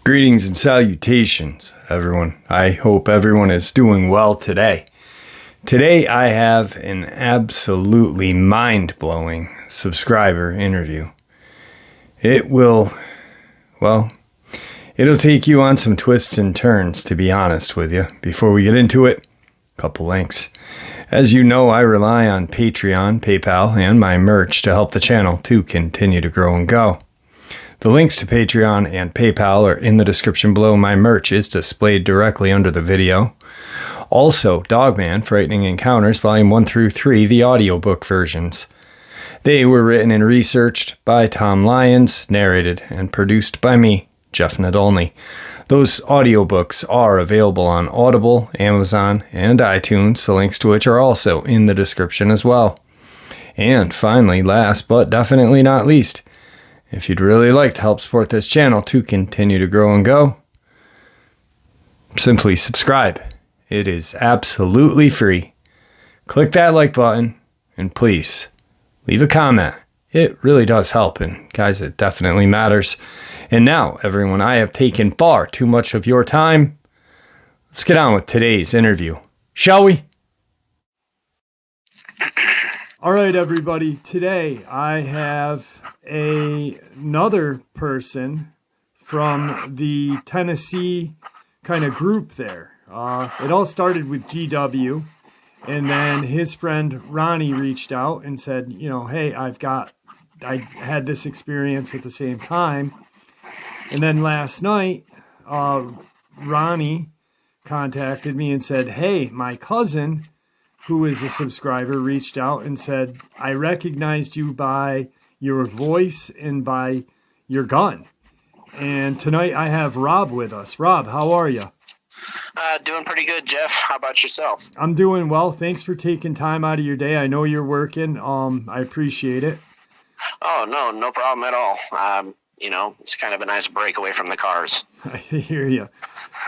Greetings and salutations, everyone. I hope everyone is doing well today. Today I have an absolutely mind-blowing subscriber interview. It'll take you on some twists and turns, to be honest with you. Before we get into it, a couple links. As you know, I rely on Patreon, PayPal, and my merch to help the channel to continue to grow and go. The links to Patreon and PayPal are in the description below. My merch is displayed directly under the video. Also, Dogman, Frightening Encounters, Volume 1 through 3, the audiobook versions. They were written and researched by Tom Lyons, narrated and produced by me, Jeff Nadolny. Those audiobooks are available on Audible, Amazon, and iTunes, the links to which are also in the description as well. And finally, last but definitely not least, if you'd really like to help support this channel to continue to grow and go, simply subscribe. It is absolutely free. Click that like button, and please, leave a comment. It really does help, and guys, it definitely matters. And now, everyone, I have taken far too much of your time. Let's get on with today's interview, shall we? All right, everybody. Today, I have another person from the Tennessee kind of group there. It all started with GW, and then his friend Ronnie reached out and said, hey, I had this experience at the same time. And then last night, Ronnie contacted me and said, hey, my cousin, who is a subscriber, reached out and said, I recognized you by your voice and by your gun. And tonight I have Rob with us. Rob, how are you? Doing pretty good, Jeff. How about yourself? I'm doing well. Thanks for taking time out of your day. I know you're working. I appreciate it. Oh, no problem at all. It's kind of a nice break away from the cars. I hear you.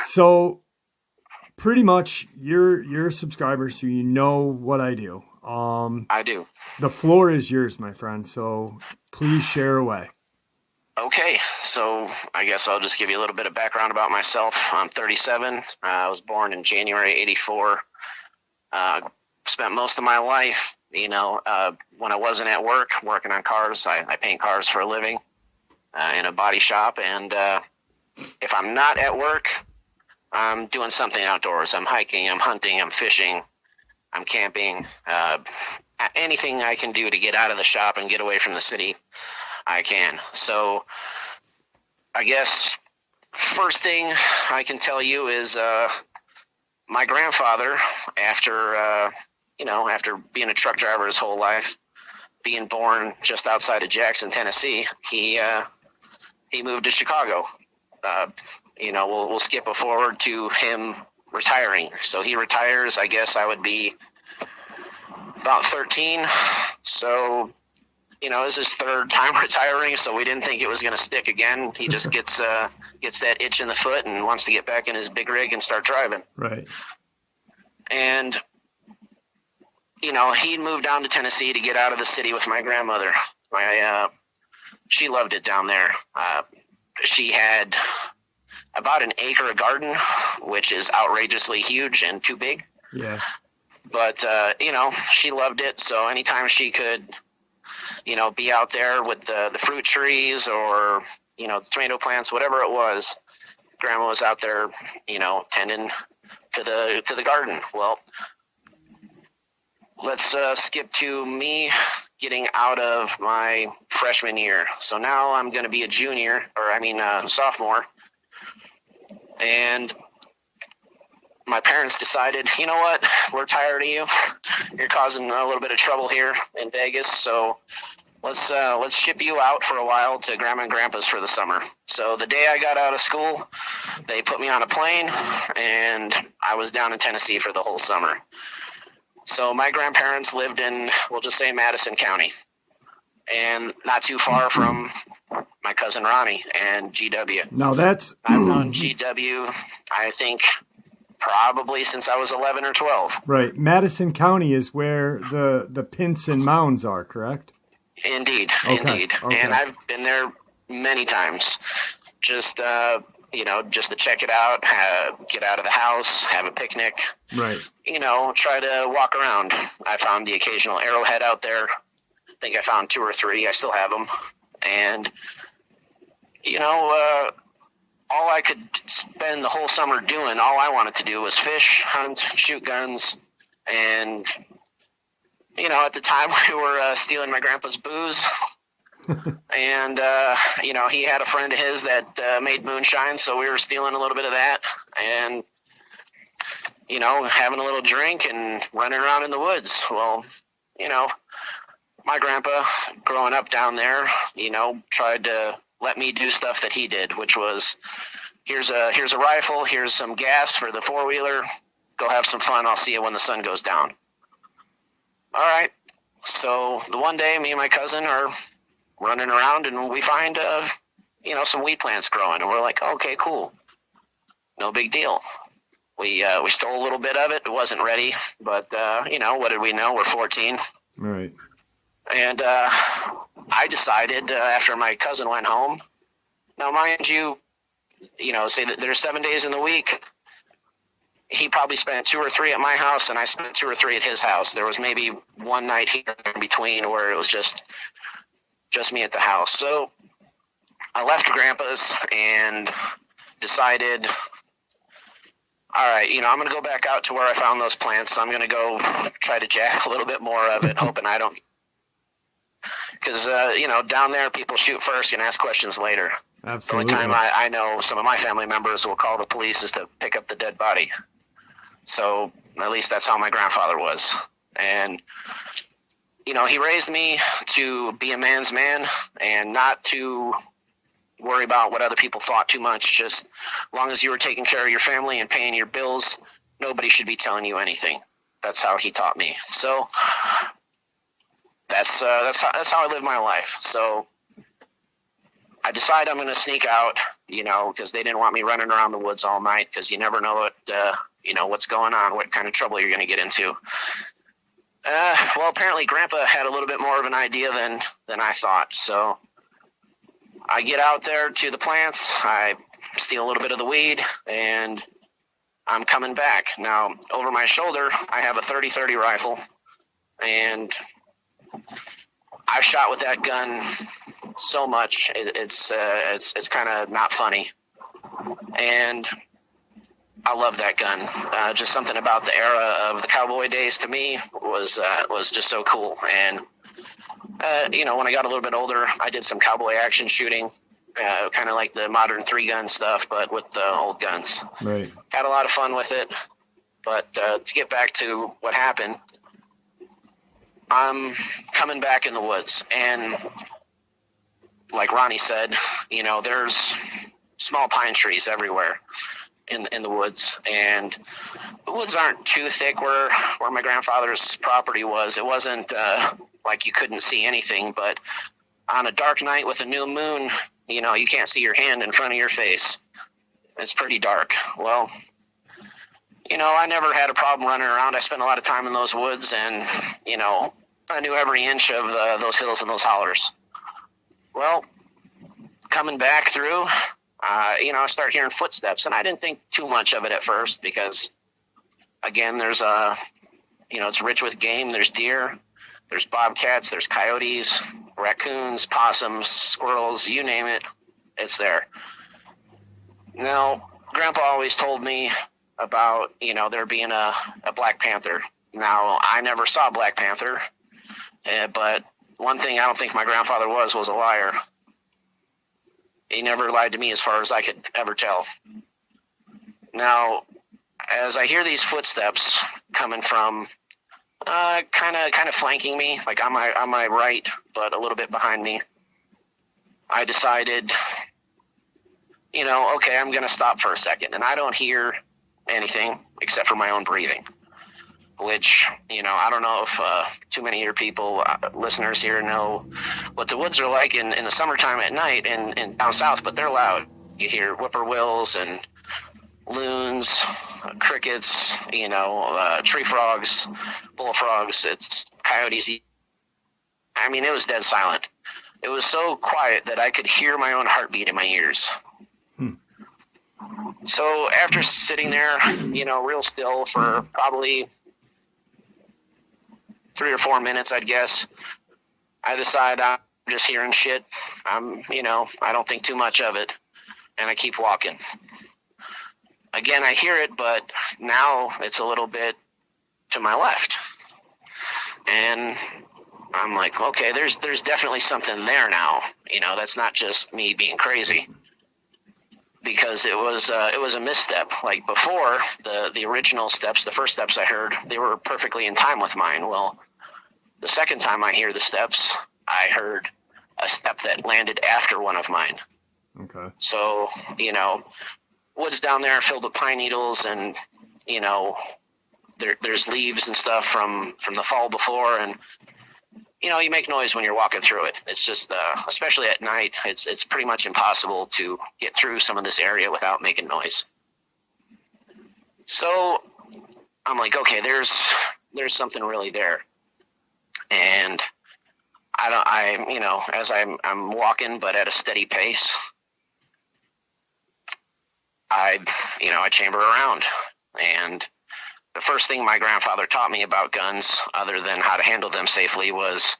So pretty much you're a subscriber, so you know what I do. I do. The floor is yours, my friend. So please share away. Okay, so I guess I'll just give you a little bit of background about myself. I'm 37. I was born in January 84. Spent most of my life, when I wasn't at work, working on cars. I paint cars for a living in a body shop. And if I'm not at work, I'm doing something outdoors. I'm hiking, I'm hunting, I'm fishing, I'm camping. Anything I can do to get out of the shop and get away from the city, I can. So I guess first thing I can tell you is my grandfather, after being a truck driver his whole life, being born just outside of Jackson, Tennessee, he moved to Chicago. We'll skip forward to him retiring. So he retires, I guess I would be about 13. So this is his third time retiring, so we didn't think it was going to stick again. He just gets that itch in the foot and wants to get back in his big rig and start driving. Right. And, he moved down to Tennessee to get out of the city with my grandmother. She loved it down there. She had about an acre of garden, which is outrageously huge and too big. Yeah. But, she loved it, so anytime she could be out there with the fruit trees or, the tomato plants, whatever it was, Grandma was out there, tending to the garden. Well, let's skip to me getting out of my freshman year. So now I'm going to be a sophomore. And my parents decided, you know what, we're tired of you. You're causing a little bit of trouble here in Vegas, so let's ship you out for a while to Grandma and Grandpa's for the summer. So the day I got out of school, they put me on a plane, and I was down in Tennessee for the whole summer. So my grandparents lived in, we'll just say, Madison County, and not too far from my cousin Ronnie and GW. Now that's... I've known GW, I think, probably since I was 11 or 12. Right. Madison County is where the Pints and Mounds are, correct? Indeed, Okay. indeed. Okay. And I've been there many times. Just, just to check it out, get out of the house, have a picnic. Right. Try to walk around. I found the occasional arrowhead out there. I think I found 2 or 3. I still have them. And, all I could spend the whole summer doing, all I wanted to do was fish, hunt, shoot guns. And, at the time we were stealing my grandpa's booze. And, he had a friend of his that made moonshine, so we were stealing a little bit of that. And, having a little drink and running around in the woods. Well, my grandpa, growing up down there, tried to let me do stuff that he did, which was, here's a rifle, here's some gas for the 4-wheeler, go have some fun, I'll see you when the sun goes down. All right. So the one day, me and my cousin are running around, and we find, some weed plants growing, and we're like, okay, cool. No big deal. We stole a little bit of it. It wasn't ready, but, what did we know? We're 14. Right. And I decided after my cousin went home, now mind you, say that there's 7 days in the week. He probably spent 2 or 3 at my house, and I spent 2 or 3 at his house. There was maybe one night here in between where it was just me at the house. So I left Grandpa's and decided, all right, I'm going to go back out to where I found those plants. I'm going to go try to jack a little bit more of it, hoping I don't. Because, down there, people shoot first and ask questions later. Absolutely. The only time I know some of my family members will call the police is to pick up the dead body. So at least that's how my grandfather was. And, he raised me to be a man's man and not to worry about what other people thought too much. Just as long as you were taking care of your family and paying your bills, nobody should be telling you anything. That's how he taught me. So that's how I live my life. So I decide I'm going to sneak out, because they didn't want me running around the woods all night, because you never know what's going on, what kind of trouble you're going to get into. Well, apparently Grandpa had a little bit more of an idea than I thought. So I get out there to the plants, I steal a little bit of the weed, and I'm coming back. Now, over my shoulder, I have a 30-30 rifle, and I've shot with that gun so much, it's kind of not funny. And I love that gun. Just something about the era of the cowboy days to me was just so cool. And, when I got a little bit older, I did some cowboy action shooting, kind of like the modern 3-gun stuff, but with the old guns. Right. Had a lot of fun with it. But to get back to what happened, I'm coming back in the woods, and like Ronnie said, there's small pine trees everywhere in the woods, and the woods aren't too thick where my grandfather's property was. It wasn't like you couldn't see anything, but on a dark night with a new moon, you can't see your hand in front of your face. It's pretty dark. Well, I never had a problem running around. I spent a lot of time in those woods, and, I knew every inch of those hills and those hollers. Well, coming back through, I start hearing footsteps, and I didn't think too much of it at first because, again, there's it's rich with game. There's deer, there's bobcats, there's coyotes, raccoons, possums, squirrels, you name it, it's there. Now, Grandpa always told me about, there being a Black Panther. Now, I never saw Black Panther, but one thing I don't think my grandfather was a liar. He never lied to me as far as I could ever tell. Now, as I hear these footsteps coming from kind of flanking me, like on my right, but a little bit behind me, I decided, okay, I'm going to stop for a second. And I don't hear anything except for my own breathing, which, I don't know if too many of your people, listeners here, know what the woods are like in the summertime at night and down south, but they're loud. You hear whippoorwills and loons, crickets, tree frogs, bullfrogs, it's coyotes. I mean, it was dead silent. It was so quiet that I could hear my own heartbeat in my ears. So after sitting there, real still for probably 3 or 4 minutes, I'd guess, I decide I'm just hearing shit. I don't think too much of it, and I keep walking. Again, I hear it, but now it's a little bit to my left. And I'm like, okay, there's definitely something there now. That's not just me being crazy. Because it was a misstep. Like before, the original steps, the first steps I heard, they were perfectly in time with mine. Well, the second time I hear the steps, I heard a step that landed after one of mine. Okay. So, woods down there filled with pine needles, and there's leaves and stuff from the fall before, and you make noise when you're walking through it. It's just, especially at night, it's pretty much impossible to get through some of this area without making noise. So I'm like, okay, there's something really there. And as I'm walking, but at a steady pace, I chamber around. And the first thing my grandfather taught me about guns, other than how to handle them safely, was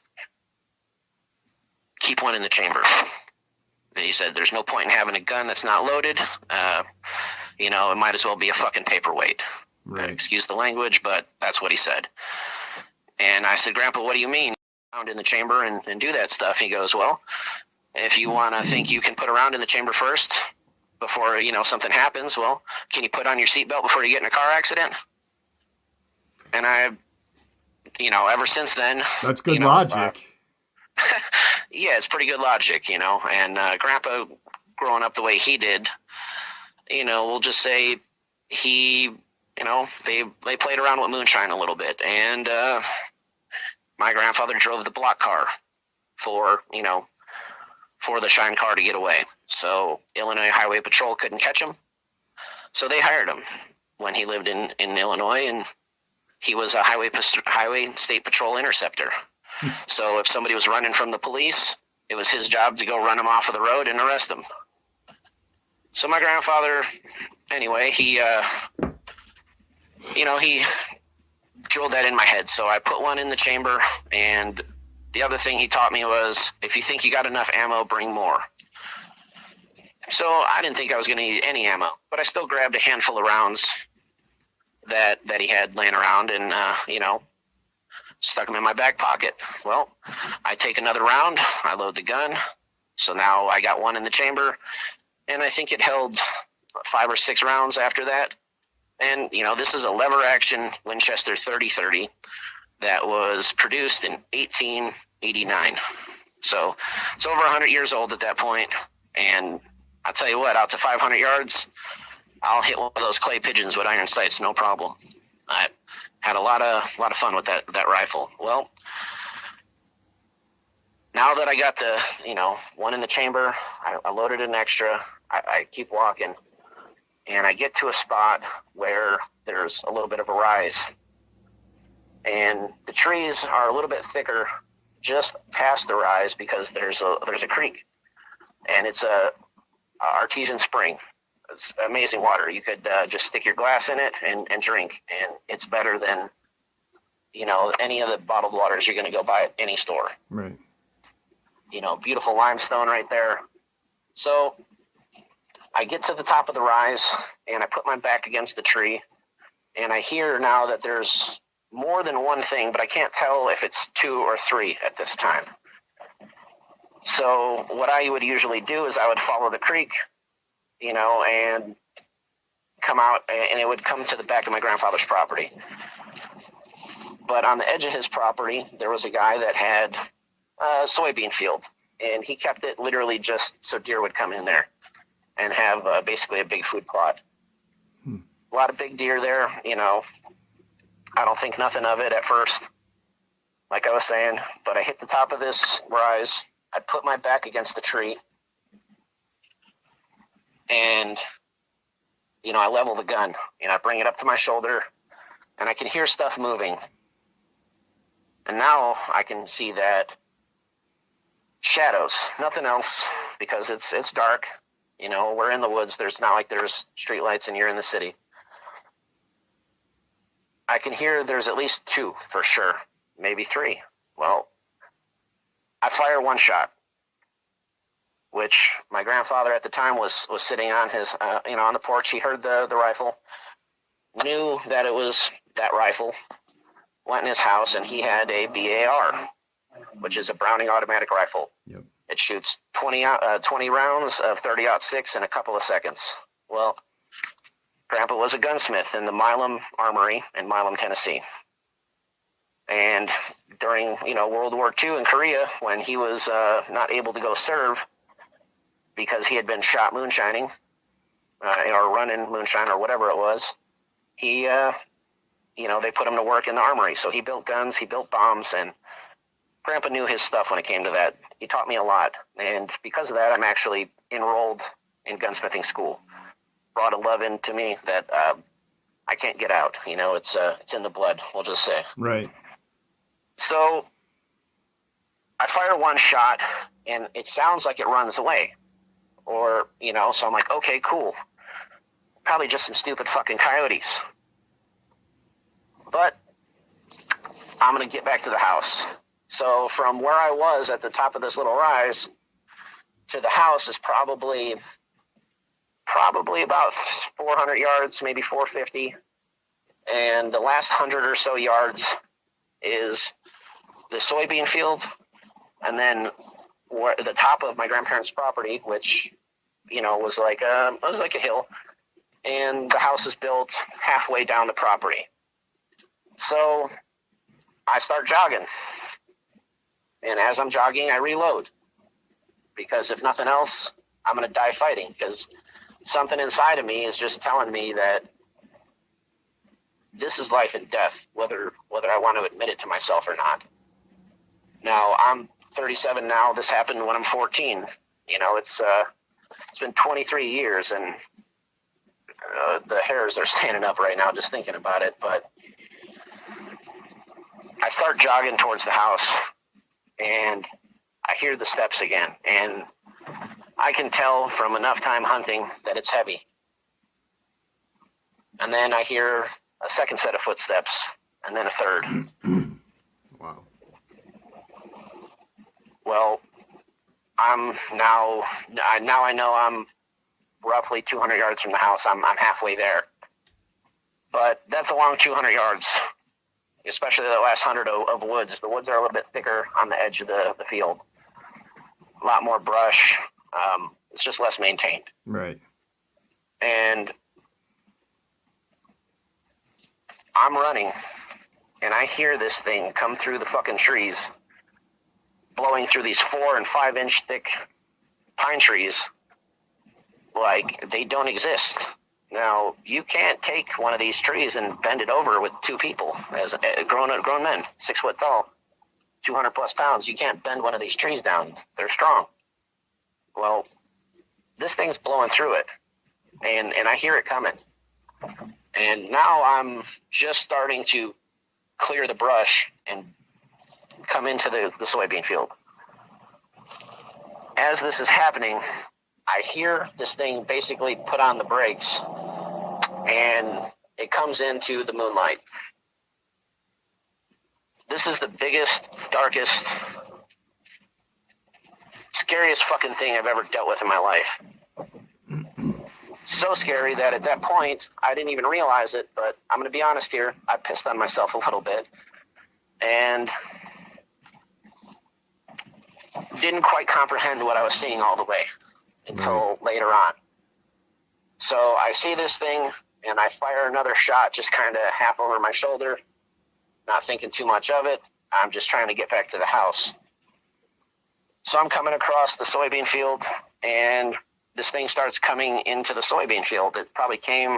keep one in the chamber. He said, there's no point in having a gun that's not loaded. It might as well be a fucking paperweight. Right. Excuse the language, but that's what he said. And I said, Grandpa, what do you mean? Around in the chamber and do that stuff. He goes, well, if you want to think you can put around in the chamber first before, something happens, well, can you put on your seatbelt before you get in a car accident? And I, ever since then. That's good logic. Yeah, it's pretty good logic, And Grandpa, growing up the way he did, we'll just say he, they played around with moonshine a little bit. And my grandfather drove the block car for the shine car to get away. So Illinois Highway Patrol couldn't catch him. So they hired him when he lived in Illinois, and he was a highway state patrol interceptor. So if somebody was running from the police, it was his job to go run them off of the road and arrest them. So my grandfather, anyway, he drilled that in my head. So I put one in the chamber, and the other thing he taught me was, if you think you got enough ammo, bring more. So I didn't think I was going to need any ammo, but I still grabbed a handful of rounds that he had laying around, and stuck them in my back pocket. Well, I take another round, I load the gun, so now I got one in the chamber, and I think it held 5 or 6 rounds after that. And this is a lever action Winchester 30-30 that was produced in 1889. So it's over 100 years old at that point, and I'll tell you what, out to 500 yards, I'll hit one of those clay pigeons with iron sights, no problem. I had a lot of fun with that rifle. Well, now that I got the one in the chamber, I loaded an extra. I keep walking, and I get to a spot where there's a little bit of a rise, and the trees are a little bit thicker just past the rise because there's a creek, and it's a artesian spring. It's amazing water. You could just stick your glass in it and drink, and it's better than any of the bottled waters you're going to go buy at any store. Right. Beautiful limestone right there. So I get to the top of the rise, and I put my back against the tree, and I hear now that there's more than one thing, but I can't tell if it's 2 or 3 at this time. So what I would usually do is I would follow the creek, and come out, and it would come to the back of my grandfather's property. But on the edge of his property, there was a guy that had a soybean field, and he kept it literally just so deer would come in there and have basically a big food plot. A lot of big deer there, I don't think nothing of it at first, like I was saying, but I hit the top of this rise. I put my back against the tree, and I level the gun and I bring it up to my shoulder and I can hear stuff moving. And now I can see that shadows, nothing else, because it's dark. We're in the woods. There's not like there's street lights and you're in the city. I can hear there's at least 2 for sure, maybe 3. Well, I fire one shot, which my grandfather at the time was sitting on his, on the porch. He heard the rifle, knew that it was that rifle, went in his house, and he had a BAR, which is a Browning automatic rifle. Yep. It shoots 20 rounds of 30-06 in a couple of seconds. Well, Grandpa was a gunsmith in the Milam Armory in Milam, Tennessee. And during, World War II in Korea, when he was not able to go serve because he had been shot moonshining, or running moonshine or whatever it was, he, they put him to work in the armory. So he built guns, he built bombs, and Grandpa knew his stuff when it came to that. He taught me a lot. And because of that, I'm actually enrolled in gunsmithing school. Brought a love into me that I can't get out. It's in the blood, we'll just say. Right. So I fire one shot, and it sounds like it runs away. Or, so I'm like, okay, cool. Probably just some stupid fucking coyotes. But I'm going to get back to the house. So from where I was at the top of this little rise to the house is probably about 400 yards, maybe 450. And the last 100 or so yards is the soybean field. And then the top of my grandparents' property, which, was like a hill. And the house is built halfway down the property. So I start jogging. And as I'm jogging, I reload. Because if nothing else, I'm going to die fighting. Because something inside of me is just telling me that this is life and death, whether I want to admit it to myself or not. Now, I'm 37 now. This happened when I'm 14. It's been 23 years, and the hairs are standing up right now just thinking about it. But I start jogging towards the house, and I hear the steps again, and I can tell from enough time hunting that it's heavy. And then I hear a second set of footsteps, and then a third. Wow. Well, I know I'm roughly 200 yards from the house. I'm halfway there. But that's a long 200 yards, especially the last 100 of woods. The woods are a little bit thicker on the edge of the field. A lot more brush. It's just less maintained. Right. And I'm running, and I hear this thing come through the fucking trees, blowing through these 4 and 5 inch thick pine trees like they don't exist. Now, you can't take one of these trees and bend it over with 2 people as grown men, 6 foot tall, 200 plus pounds. You can't bend one of these trees down. They're strong. Well, this thing's blowing through it, and I hear it coming. And now I'm just starting to clear the brush and come into the soybean field. As this is happening, I hear this thing basically put on the brakes, and it comes into the moonlight. This is the biggest, darkest, scariest fucking thing I've ever dealt with in my life. So scary that at that point, I didn't even realize it, but I'm going to be honest here, I pissed on myself a little bit, and didn't quite comprehend what I was seeing all the way until later on. So I see this thing, and I fire another shot just kind of half over my shoulder, not thinking too much of it. I'm just trying to get back to the house. So I'm coming across the soybean field, and this thing starts coming into the soybean field. It probably came,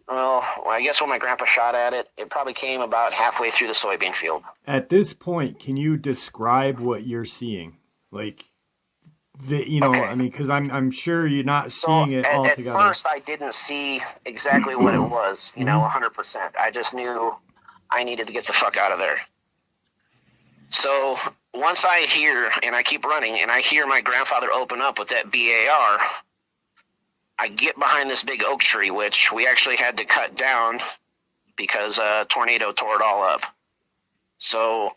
well, I guess when my grandpa shot at it, it probably came about halfway through the soybean field. At this point, can you describe what you're seeing? Like, you know, Okay. I mean, because I'm sure you're not So seeing it all at together. first, I didn't see exactly what it was, you know, 100%. I just knew I needed to get the fuck out of there. So once I hear, and I keep running, and I hear my grandfather open up with that BAR, I get behind this big oak tree, which we actually had to cut down because a tornado tore it all up. So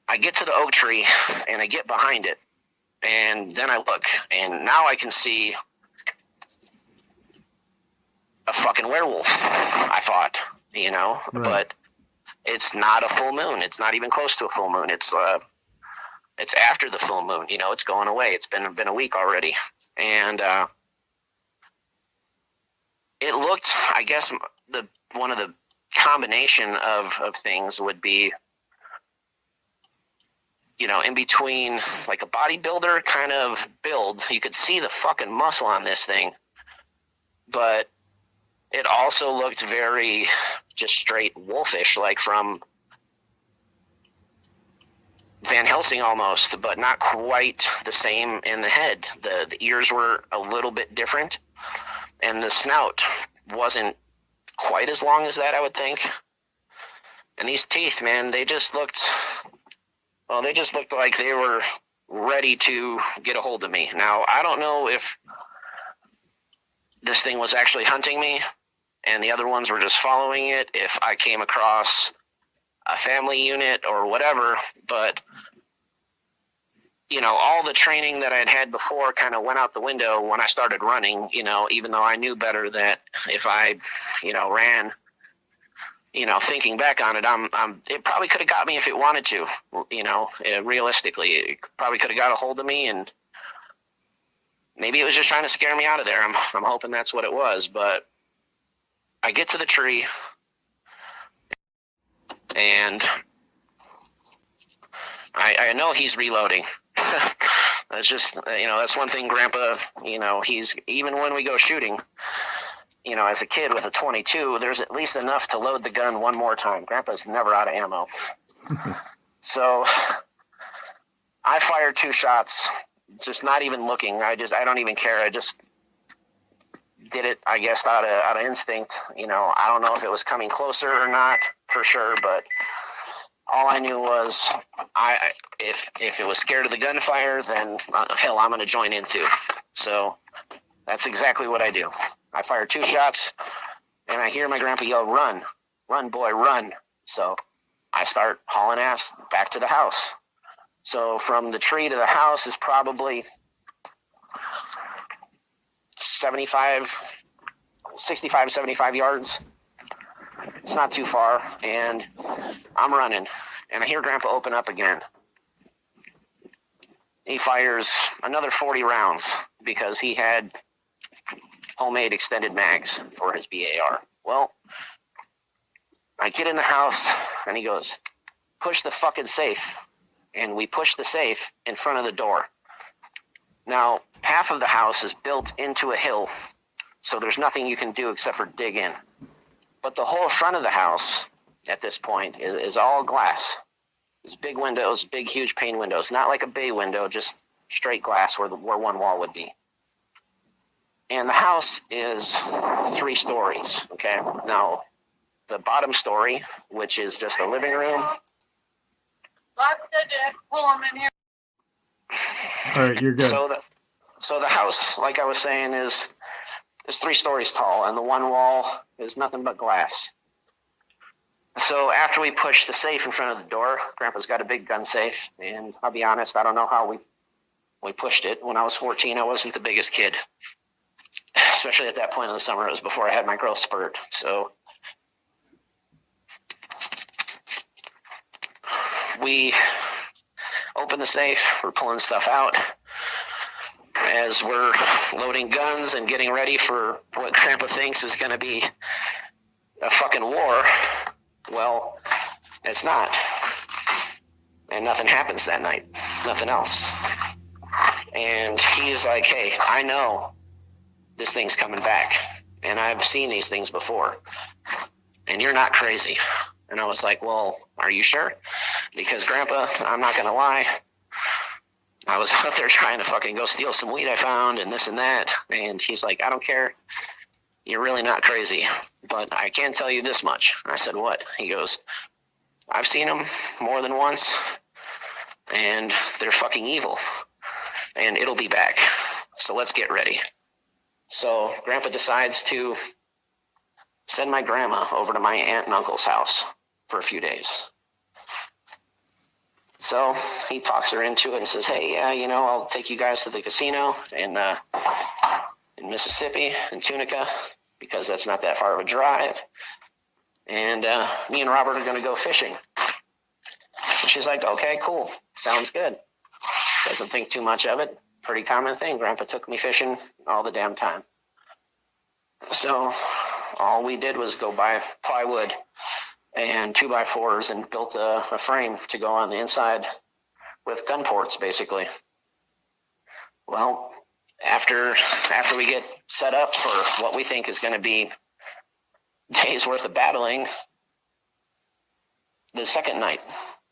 I get to the oak tree, and I get behind it. And then I look, and now I can see a fucking werewolf, I thought, you know, Right. But it's not a full moon. It's not even close to a full moon. It's after the full moon, you know, it's going away. It's been a week already. And it looked, I guess, one of the combination of things would be, you know, in between like a bodybuilder kind of build. You could see the fucking muscle on this thing, but it also looked very just straight wolfish, like from Van Helsing almost, but not quite the same in the head. The ears were a little bit different, and the snout wasn't quite as long as that, I would think. And these teeth, man, they just looked like they were ready to get a hold of me. Now, I don't know if this thing was actually hunting me and the other ones were just following it, if I came across a family unit or whatever, but, you know, all the training that I'd had before kind of went out the window when I started running, you know, even though I knew better that if I, you know, ran, you know, thinking back on it, it probably could have got me if it wanted to, you know, realistically. It probably could have got a hold of me, and maybe it was just trying to scare me out of there. I'm hoping that's what it was, but I get to the tree, and I know he's reloading. That's just, you know, that's one thing Grandpa, you know, he's, even when we go shooting, you know, as a kid with a 22, there's at least enough to load the gun one more time. Grandpa's never out of ammo. So I fired 2 shots, just not even looking. I don't even care. I just did it, I guess, out of instinct. You know, I don't know if it was coming closer or not for sure, but all I knew was if it was scared of the gunfire, then hell, I'm going to join in too. So that's exactly what I do. I fire 2 shots, and I hear my grandpa yell, "Run, run, boy, run." So I start hauling ass back to the house. So from the tree to the house is probably 65, 75 yards. It's not too far, and I'm running, and I hear Grandpa open up again. He fires another 40 rounds because he had homemade extended mags for his BAR. Well, I get in the house, and he goes, "Push the fucking safe." And we push the safe in front of the door. Now, half of the house is built into a hill, so there's nothing you can do except for dig in. But the whole front of the house at this point is all glass. It's big windows, big, huge pane windows, not like a bay window, just straight glass where one wall would be. And the house is 3 stories, okay? Now, the bottom story, which is just a living room. All right, you're good. So the house, like I was saying, is 3 stories tall, and the one wall is nothing but glass. So after we push the safe in front of the door, Grandpa's got a big gun safe, and I'll be honest, I don't know how we pushed it. When I was 14, I wasn't the biggest kid, especially at that point in the summer. It was before I had my growth spurt. So we open the safe, we're pulling stuff out. As we're loading guns and getting ready for what Grandpa thinks is going to be a fucking war, well, it's not. And nothing happens that night. Nothing else. And he's like, "Hey, I know this thing's coming back. And I've seen these things before. And you're not crazy." And I was like, "Well, are you sure?" Because Grandpa, I'm not going to lie, I was out there trying to fucking go steal some weed I found and this and that. And he's like, I don't care. You're really not crazy. But I can tell you this much. I said, what? He goes, I've seen them more than once. And they're fucking evil. And it'll be back. So let's get ready. So Grandpa decides to send my grandma over to my aunt and uncle's house for a few days. So he talks her into it and says, hey, yeah, you know, I'll take you guys to the casino in Mississippi, in Tunica, because that's not that far of a drive. And me and Robert are going to go fishing. So she's like, okay, cool. Sounds good. Doesn't think too much of it. Pretty common thing. Grandpa took me fishing all the damn time. So all we did was go buy plywood and 2x4s and built a frame to go on the inside with gun ports, basically. Well, after we get set up for what we think is going to be days worth of battling, the second night,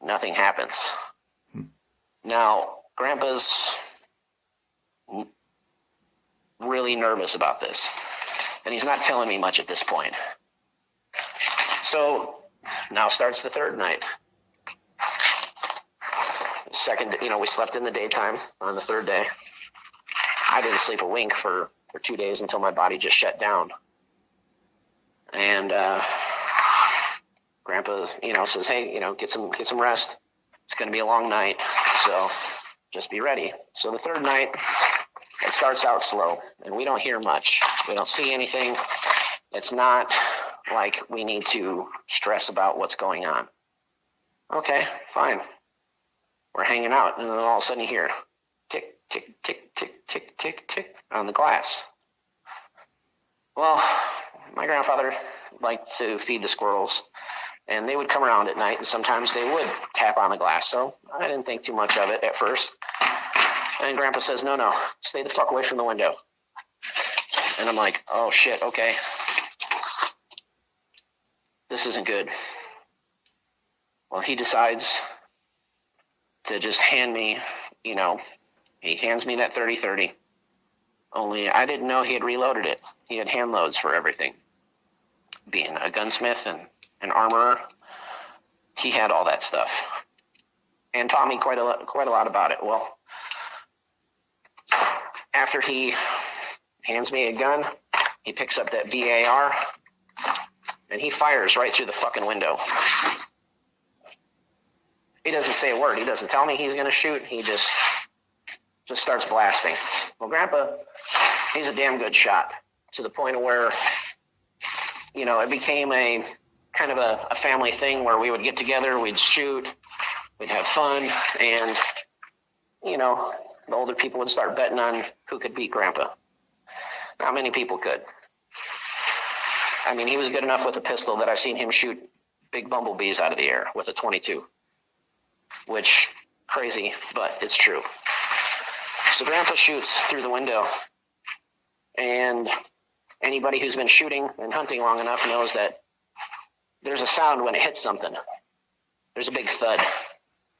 nothing happens. Now, Grandpa's really nervous about this, and he's not telling me much at this point. So now starts the third night. Second, you know, we slept in the daytime on the third day. I didn't sleep a wink for 2 days until my body just shut down. And Grandpa, you know, says, hey, you know, get some rest. It's going to be a long night, so just be ready. So the third night, it starts out slow, and we don't hear much. We don't see anything. It's not like we need to stress about what's going on. Okay, fine. We're hanging out, and then all of a sudden you hear tick, tick, tick, tick, tick, tick, tick on the glass. Well, my grandfather liked to feed the squirrels, and they would come around at night, and sometimes they would tap on the glass, so I didn't think too much of it at first. And Grandpa says, no, stay the fuck away from the window. And I'm like, oh shit, okay. This isn't good. Well, he decides to just hand me, you know, he hands me that 30-30. Only I didn't know he had reloaded it. He had hand loads for everything. Being a gunsmith and an armorer, he had all that stuff. And taught me quite a lot about it. Well, after he hands me a gun, he picks up that VAR, and he fires right through the fucking window. He doesn't say a word. He doesn't tell me he's going to shoot. He just starts blasting. Well, Grandpa, he's a damn good shot, to the point where, you know, it became a kind of a family thing where we would get together, we'd shoot, we'd have fun, and, you know, the older people would start betting on who could beat Grandpa. Not many people could. I mean, he was good enough with a pistol that I've seen him shoot big bumblebees out of the air with a .22, which, crazy, but it's true. So Grandpa shoots through the window, and anybody who's been shooting and hunting long enough knows that there's a sound when it hits something. There's a big thud,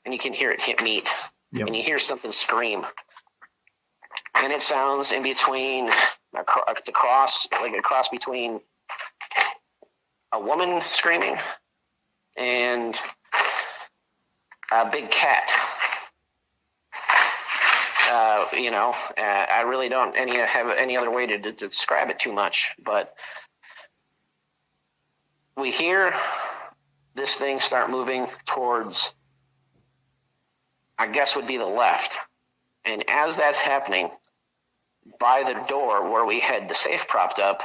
and you can hear it hit meat. Yep. And you hear something scream. And it sounds in between a cross between a woman screaming and a big cat. You know, I really don't have any other way to describe it too much, but we hear this thing start moving towards, I guess would be the left. And as that's happening, by the door where we had the safe propped up,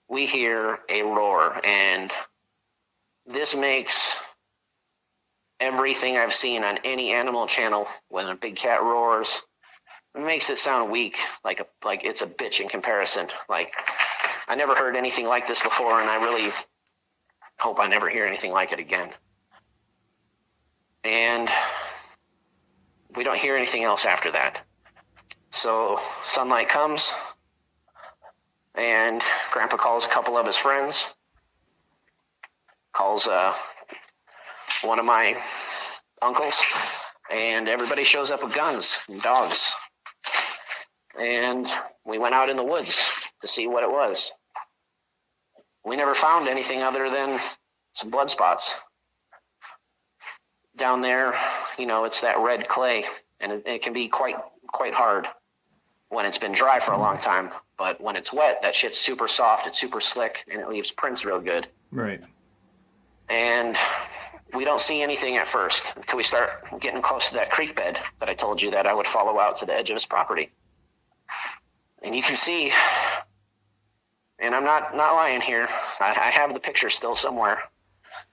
we hear a roar. And this makes everything I've seen on any animal channel when a big cat roars, it makes it sound weak, like it's a bitch in comparison. Like, I never heard anything like this before, and I really hope I never hear anything like it again. And we don't hear anything else after that. So sunlight comes, and Grandpa calls a couple of his friends, calls one of my uncles, and everybody shows up with guns and dogs. And we went out in the woods to see what it was. We never found anything other than some blood spots. Down there, it's that red clay, and it can be quite hard when it's been dry for a long time. But when it's wet, that shit's super soft, it's super slick, and it leaves prints real good. Right. And we don't see anything at first until we start getting close to that creek bed that I told you that I would follow out to the edge of his property. And you can see, and I'm not lying here, I have the picture still somewhere.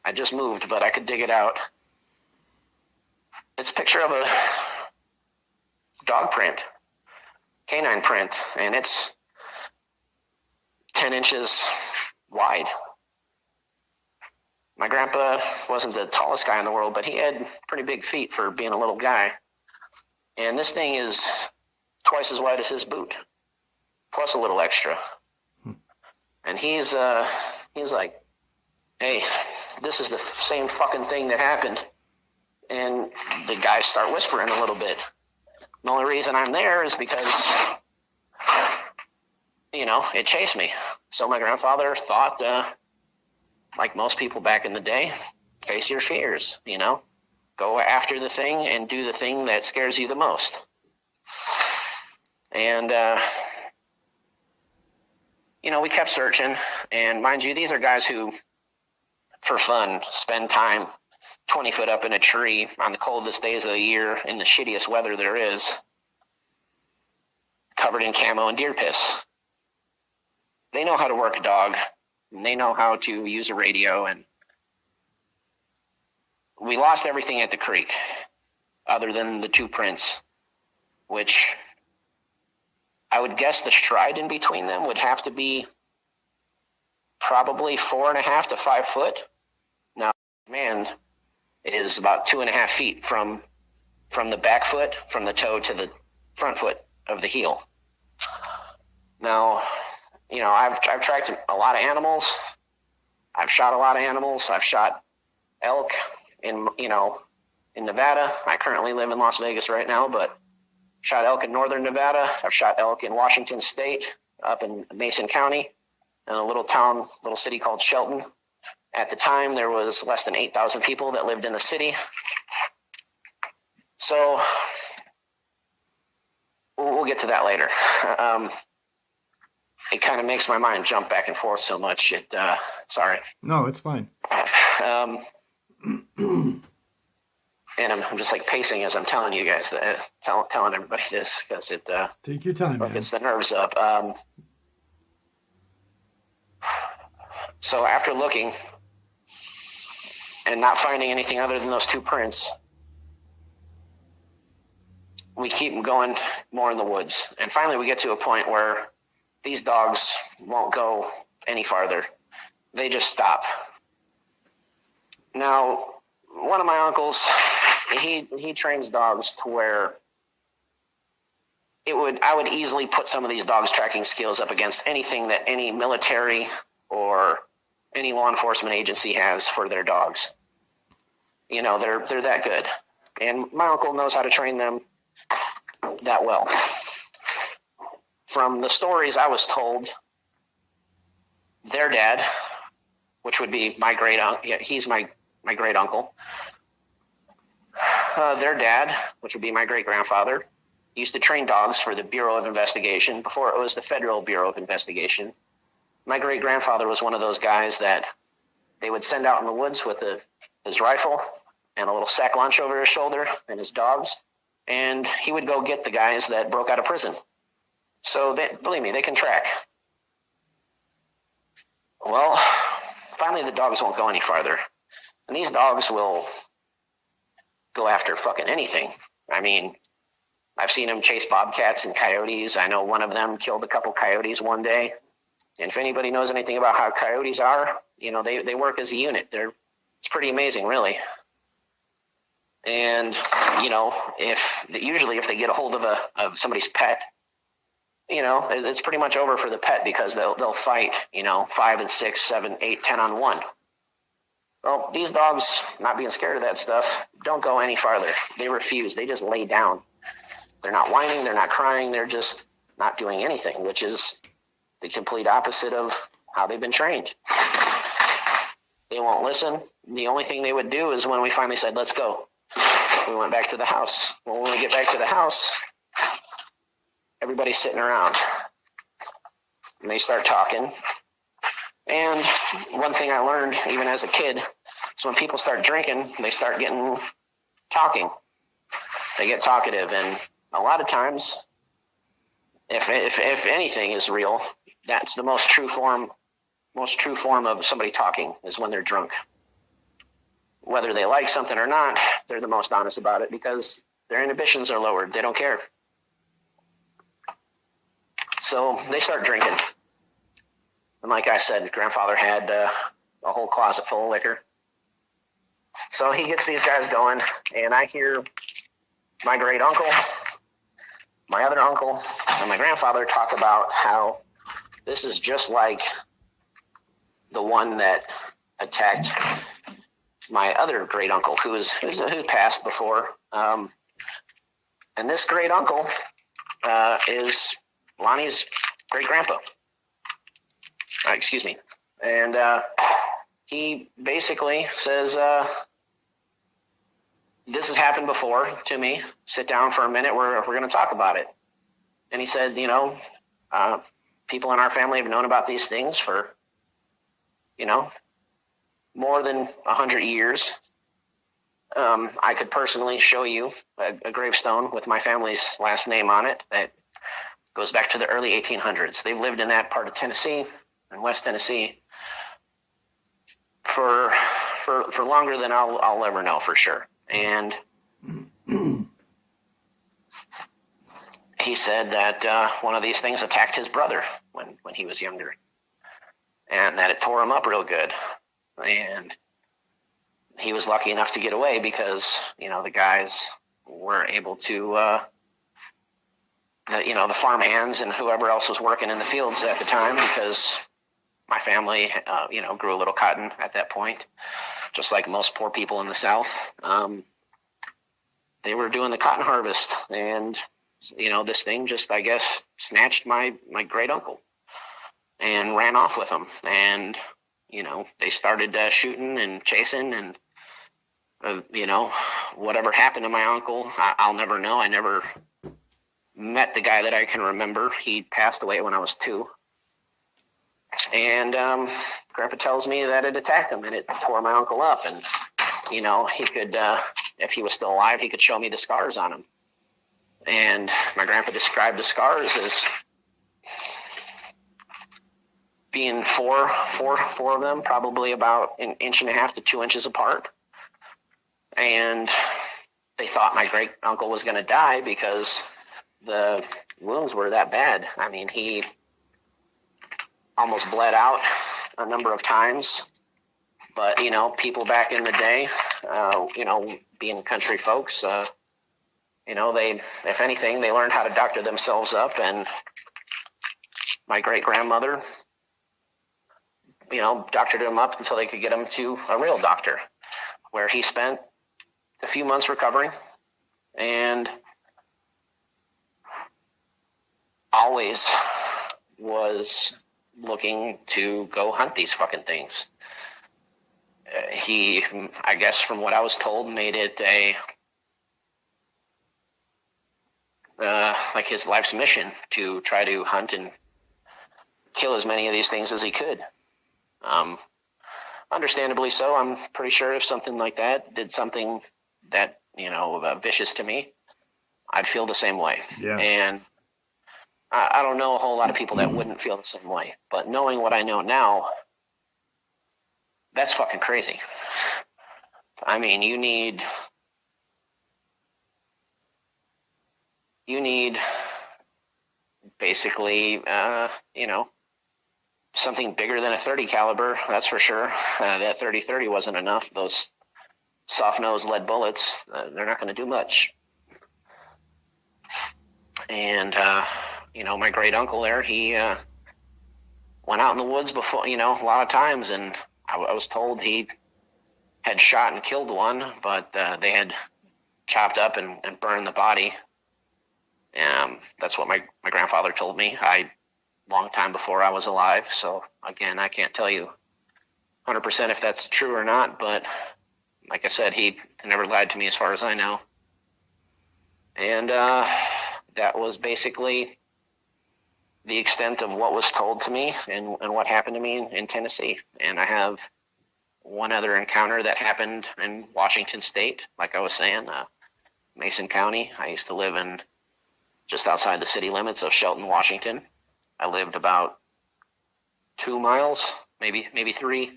I just moved, but I could dig it out. It's a picture of a dog print, canine print, and it's 10 inches wide. My grandpa wasn't the tallest guy in the world, but he had pretty big feet for being a little guy. And this thing is twice as wide as his boot, plus a little extra. And he's like, hey, this is the same fucking thing that happened. And the guys start whispering a little bit. The only reason I'm there is because, it chased me. So my grandfather thought, like most people back in the day, face your fears, go after the thing and do the thing that scares you the most. And, we kept searching, and mind you, these are guys who, for fun, spend time 20 foot up in a tree on the coldest days of the year in the shittiest weather there is, covered in camo and deer piss. They know how to work a dog, and they know how to use a radio, and we lost everything at the creek other than the 2 prints, which I would guess the stride in between them would have to be probably 4.5 to 5 foot. Now, man is about 2.5 feet from the back foot, from the toe to the front foot of the heel. Now, I've tracked a lot of animals. I've shot a lot of animals. I've shot elk in Nevada. I currently live in Las Vegas right now, but shot elk in northern Nevada. I've shot elk in Washington State, up in Madison County, in a little city called Shelton. At the time, there was less than 8,000 people that lived in the city. So we'll get to that later. It kind of makes my mind jump back and forth so much. Sorry. No, it's fine. And I'm just like pacing as I'm telling you guys that, telling everybody this, because it take your time, gets the nerves up. So after looking and not finding anything other than those 2 prints, we keep going more in the woods. And finally we get to a point where these dogs won't go any farther. They just stop. Now, one of my uncles, he trains dogs to where I would easily put some of these dogs' tracking skills up against anything that any military or any law enforcement agency has for their dogs. They're that good. And my uncle knows how to train them that well. From the stories I was told, their dad, which would be my great uncle, he's my great uncle. Their dad, which would be my great grandfather, used to train dogs for the Bureau of Investigation before it was the Federal Bureau of Investigation. My great grandfather was one of those guys that they would send out in the woods with his rifle and a little sack lunch over his shoulder and his dogs, and he would go get the guys that broke out of prison. So believe me, they can track. Well, finally the dogs won't go any farther. And these dogs will go after fucking anything. I mean, I've seen them chase bobcats and coyotes. I know one of them killed a couple coyotes one day. And if anybody knows anything about how coyotes are, they work as a unit. It's pretty amazing, really. And, usually if they get a hold of somebody's pet, it's pretty much over for the pet, because they'll fight, 5 and 6, 7, 8, 10 on 1. Well, these dogs, not being scared of that stuff, don't go any farther. They refuse. They just lay down. They're not whining. They're not crying. They're just not doing anything, which is the complete opposite of how they've been trained. They won't listen. The only thing they would do is when we finally said, let's go, we went back to the house. Well, when we get back to the house, everybody's sitting around. And they start talking. And one thing I learned even as a kid is when people start drinking, they start getting talking. They get talkative. And a lot of times, if anything is real, that's the most true form of somebody talking is when they're drunk. Whether they like something or not, they're the most honest about it because their inhibitions are lowered. They don't care. So they start drinking. And like I said, grandfather had a whole closet full of liquor. So he gets these guys going, and I hear my great uncle, my other uncle, and my grandfather talk about how this is just like the one that attacked my other great uncle, who passed before. And this great uncle is Lonnie's great grandpa. Excuse me. And he basically says, this has happened before to me. Sit down for a minute. We're going to talk about it. And he said, people in our family have known about these things for, more than 100 years. I could personally show you a gravestone with my family's last name on it that goes back to the early 1800s. They've lived in that part of Tennessee and West Tennessee for longer than I'll ever know for sure. And he said that one of these things attacked his brother when he was younger, and that it tore him up real good. And he was lucky enough to get away because, the guys were able to, the farm hands and whoever else was working in the fields at the time, because my family, grew a little cotton at that point, just like most poor people in the South. They were doing the cotton harvest, and, this thing just, I guess, snatched my great uncle and ran off with him. And, they started shooting and chasing, and, whatever happened to my uncle, I'll never know. I never met the guy that I can remember. He passed away when I was 2. And Grandpa tells me that it attacked him and it tore my uncle up. And, he could, if he was still alive, he could show me the scars on him. And my grandpa described the scars as being four of them, probably about 1.5 inches to 2 inches apart. And they thought my great uncle was going to die because the wounds were that bad. I mean, he almost bled out a number of times. But, people back in the day, being country folks, they, if anything, they learned how to doctor themselves up. And my great grandmother, doctored him up until they could get him to a real doctor, where he spent a few months recovering and always was looking to go hunt these fucking things. He, I guess from what I was told, made it like his life's mission to try to hunt and kill as many of these things as he could. Understandably so. I'm pretty sure if something like that did something that, vicious to me, I'd feel the same way. Yeah. And I don't know a whole lot of people that wouldn't feel the same way. But knowing what I know now, that's fucking crazy. I mean, you need basically, something bigger than a .30 caliber, that's for sure. That 30-30 wasn't enough. Those soft-nosed lead bullets, they're not going to do much. And, my great uncle there, he went out in the woods before, a lot of times, and I was told he had shot and killed one, but they had chopped up and burned the body. That's what my grandfather told me. Long time before I was alive. So again, I can't tell you 100% if that's true or not, but like I said, he never lied to me as far as I know. And that was basically the extent of what was told to me and what happened to me in Tennessee. And I have one other encounter that happened in Washington State, like I was saying, Madison County. I used to live in just outside the city limits of Shelton, Washington. I lived about 2 miles, maybe 3,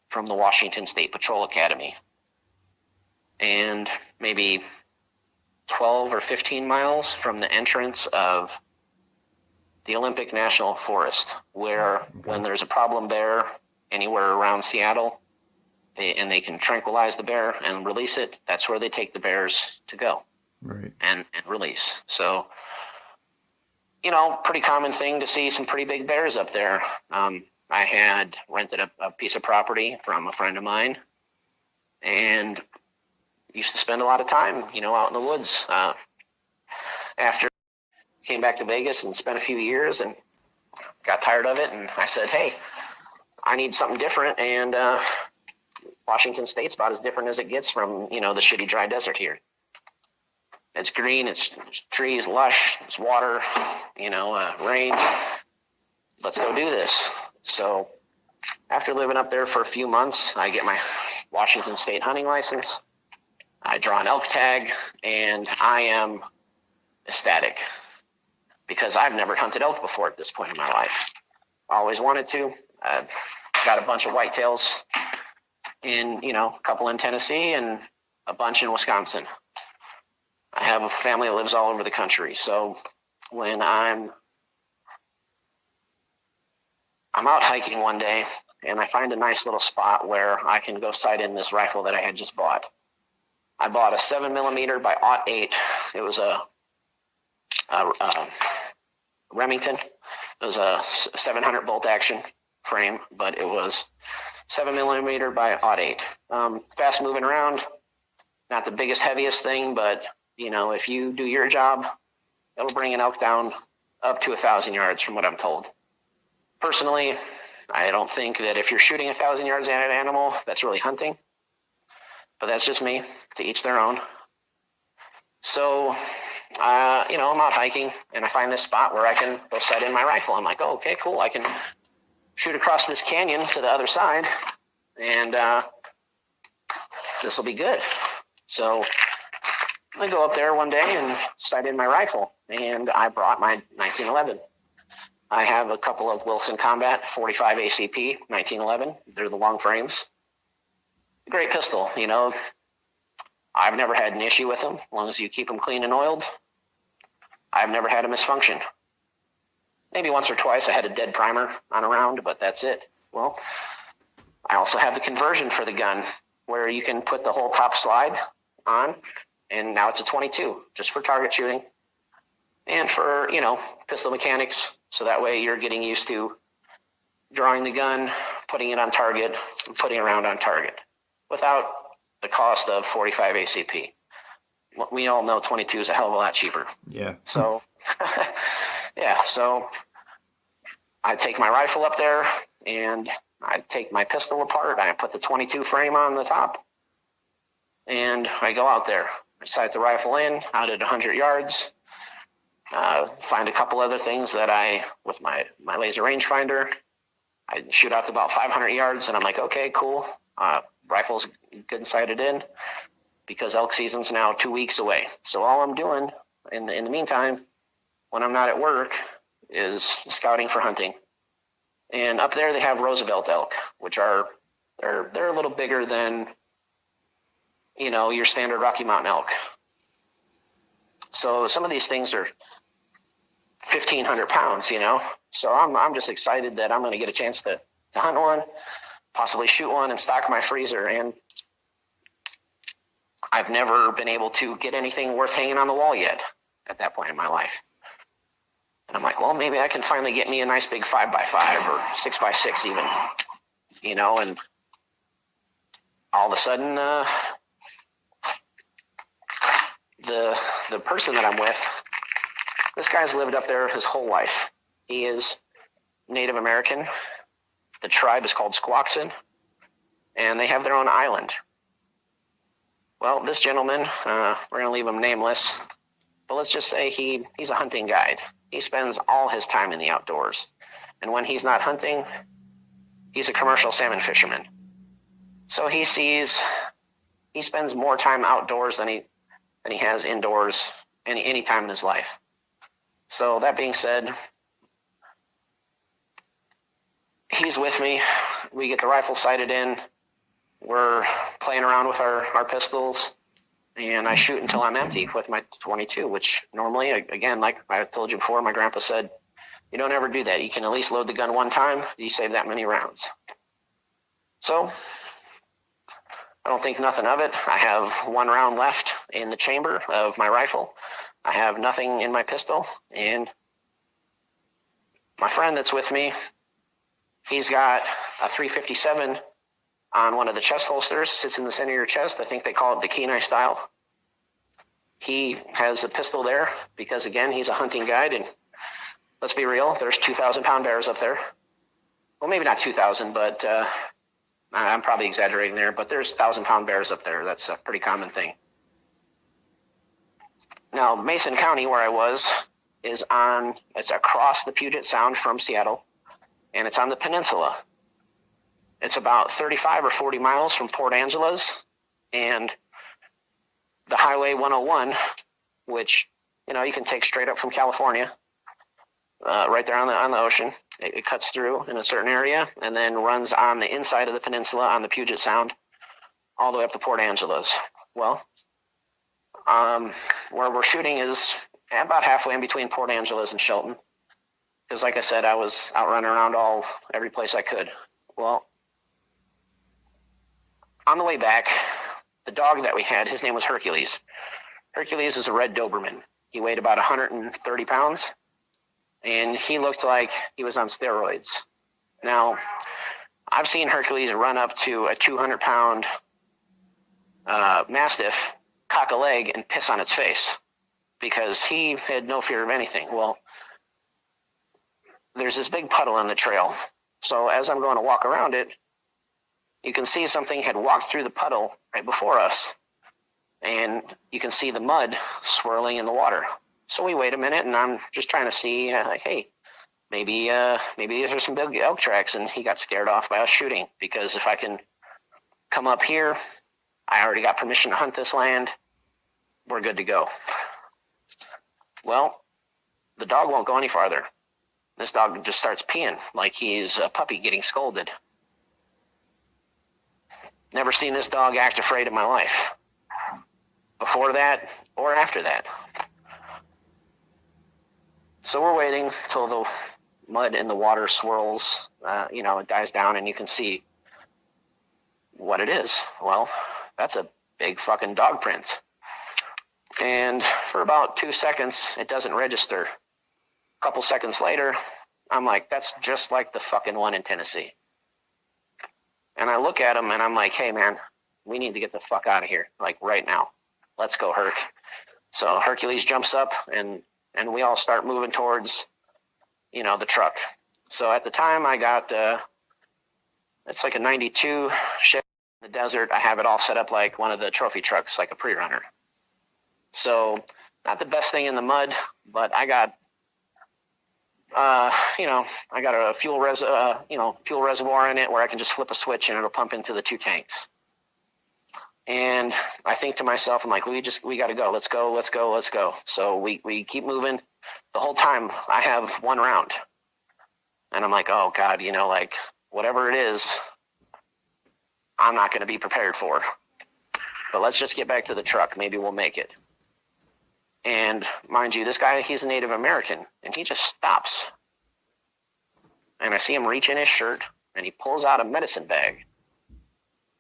from the Washington State Patrol Academy, and maybe 12 or 15 miles from the entrance of the Olympic National Forest, where when there's a problem bear anywhere around Seattle, they can tranquilize the bear and release it, that's where they take the bears to go. Right. And release. So, pretty common thing to see some pretty big bears up there. I had rented a piece of property from a friend of mine and used to spend a lot of time, out in the woods. After I came back to Vegas and spent a few years and got tired of it, and I said, hey, I need something different, and Washington State's about as different as it gets from, the shitty dry desert here. It's green, it's trees, lush, it's water, rain. Let's go do this. So after living up there for a few months, I get my Washington State hunting license. I draw an elk tag, and I am ecstatic because I've never hunted elk before at this point in my life. I always wanted to. I've got a bunch of whitetails in, a couple in Tennessee and a bunch in Wisconsin. I have a family that lives all over the country. So when I'm out hiking one day and I find a nice little spot where I can go sight in this rifle that I had just bought. I bought a 7mm by .8. It was a Remington. It was a 700 bolt action frame, but it was 7mm by .8. Fast moving around, not the biggest, heaviest thing, but if you do your job, it'll bring an elk down up to 1,000 yards from what I'm told. Personally, I don't think that if you're shooting 1,000 yards at an animal, that's really hunting. But that's just me, to each their own. So, I'm out hiking, and I find this spot where I can go sight in my rifle. I'm like, oh, okay, cool. I can shoot across this canyon to the other side, and this will be good. So I go up there one day and sight in my rifle, and I brought my 1911. I have a couple of Wilson Combat 45 ACP 1911. They're the long frames. Great pistol, I've never had an issue with them, as long as you keep them clean and oiled. I've never had a misfunction. Maybe once or twice I had a dead primer on a round, but that's it. Well, I also have the conversion for the gun, where you can put the whole top slide on, and now it's a 22, just for target shooting and for, pistol mechanics. So that way you're getting used to drawing the gun, putting it on target, and putting a round on target without the cost of 45 ACP. We all know 22 is a hell of a lot cheaper. Yeah. So, so I take my rifle up there and I take my pistol apart. I put the 22 frame on the top and I go out there. I sight the rifle in out at 100 yards. Find a couple other things that with my laser rangefinder, I shoot out to about 500 yards and I'm like, okay, cool. Rifle's good and sighted in because elk season's now 2 weeks away. So all I'm doing in the meantime, when I'm not at work, is scouting for hunting. And up there they have Roosevelt elk, which they're a little bigger than, your standard Rocky Mountain elk. So some of these things are 1,500 pounds, So I'm just excited that I'm going to get a chance to hunt one, possibly shoot one and stock my freezer. And I've never been able to get anything worth hanging on the wall yet at that point in my life. And I'm like, well, maybe I can finally get me a nice big 5x5 or 6x6 even, and all of a sudden, the person that I'm with, this guy's lived up there his whole life. He is Native American. The tribe is called Squaxin, and they have their own island. Well, this gentleman, we're going to leave him nameless, but let's just say he's a hunting guide. He spends all his time in the outdoors. And when he's not hunting, he's a commercial salmon fisherman. So he spends more time outdoors than he has indoors any time in his life. So that being said, he's with me. We get the rifle sighted in. We're playing around with our pistols, and I shoot until I'm empty with my 22, which normally, again, like I told you before, my grandpa said, you don't ever do that. You can at least load the gun one time. You save that many rounds. So I don't think nothing of it. I have one round left in the chamber of my rifle. I have nothing in my pistol, and my friend that's with me, he's got a 357 on one of the chest holsters, sits in the center of your chest. I think they call it the Kenai style. He has a pistol there because, again, he's a hunting guide, and let's be real, there's 2,000-pound bears up there. Well, maybe not 2,000, but I'm probably exaggerating there, but there's 1,000-pound bears up there. That's a pretty common thing. Now, Madison County, where I was, it's across the Puget Sound from Seattle, and it's on the peninsula. It's about 35 or 40 miles from Port Angeles, and the Highway 101, which, you can take straight up from California, right there on the ocean. It cuts through in a certain area and then runs on the inside of the peninsula on the Puget Sound all the way up to Port Angeles. Well, where we're shooting is about halfway in between Port Angeles and Shelton, because like I said, I was out running around every place I could. Well, on the way back, the dog that we had, his name was Hercules. Hercules is a red Doberman. He weighed about 130 pounds, and he looked like he was on steroids. Now, I've seen Hercules run up to a 200-pound Mastiff, cock a leg, and piss on its face because he had no fear of anything. Well, there's this big puddle on the trail. So as I'm going to walk around it, you can see something had walked through the puddle right before us, and you can see the mud swirling in the water. So we wait a minute, and I'm just trying to see, hey, maybe these are some big elk tracks, and he got scared off by us shooting, because if I can come up here, I already got permission to hunt this land, we're good to go. Well, the dog won't go any farther. This dog just starts peeing like he's a puppy getting scolded. Never seen this dog act afraid in my life, before that or after that. So we're waiting till the mud in the water swirls, it dies down, and you can see what it is. Well, that's a big fucking dog print. And for about 2 seconds, it doesn't register. A couple seconds later, I'm like, that's just like the fucking one in Tennessee. And I look at him and I'm like, hey man, we need to get the fuck out of here, like right now. Let's go, Herc. So Hercules jumps up and we all start moving towards, the truck. So at the time I got, it's like a 92 Chevy in the desert. I have it all set up like one of the trophy trucks, like a pre-runner. So not the best thing in the mud, but I got, I got a fuel reservoir in it where I can just flip a switch and it'll pump into the 2 tanks. And I think to myself, I'm like, we got to go. Let's go. So we keep moving. The whole time I have 1 round. And I'm like, oh God, whatever it is, I'm not going to be prepared for. But let's just get back to the truck. Maybe we'll make it. And mind you, this guy, he's a Native American, and he just stops. And I see him reach in his shirt, and he pulls out a medicine bag.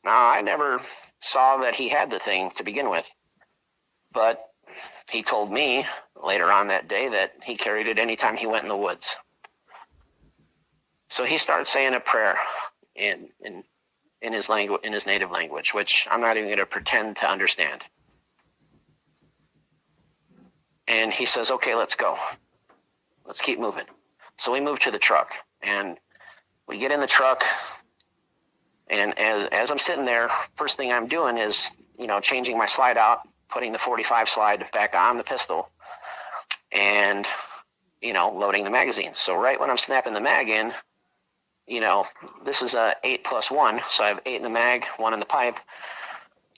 Now, I never saw that he had the thing to begin with, but he told me later on that day that he carried it anytime he went in the woods. So he starts saying a prayer, and in his language, in his native language, which I'm not even going to pretend to understand. And he says, okay, let's go. Let's keep moving. So we move to the truck, and we get in the truck, and as I'm sitting there, first thing I'm doing is, changing my slide out, putting the 45 slide back on the pistol, and, loading the magazine. So right when I'm snapping the mag in, this is a 8+1, so I have 8 in the mag, 1 in the pipe.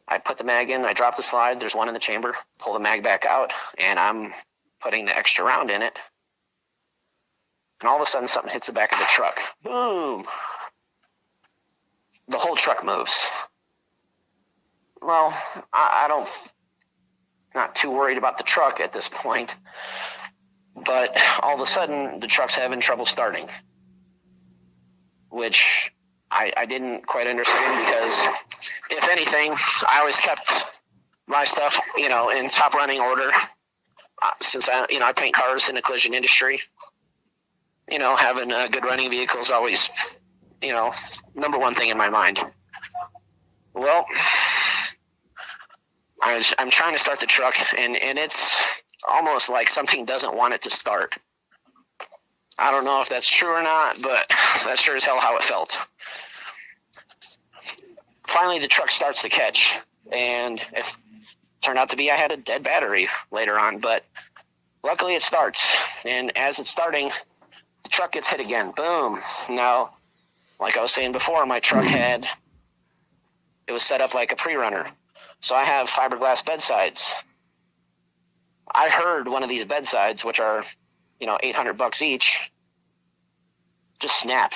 I put the mag in, I drop the slide, there's 1 in the chamber, pull the mag back out, and I'm putting the extra round in it. And all of a sudden, something hits the back of the truck. Boom! The whole truck moves. Well, I don't, not too worried about the truck at this point, but all of a sudden, the truck's having trouble starting, which I didn't quite understand, because if anything, I always kept my stuff, in top running order, since I paint cars in the collision industry. Having a good running vehicle is always, number one thing in my mind. Well, I'm trying to start the truck, and it's almost like something doesn't want it to start. I don't know if that's true or not, but that's sure as hell how it felt. Finally, the truck starts to catch, and it turned out to be I had a dead battery later on, but luckily it starts, and as it's starting, the truck gets hit again. Boom. Now, like I was saying before, my truck it was set up like a pre-runner. So I have fiberglass bedsides. I heard one of these bedsides, which are, $800 each, just snap.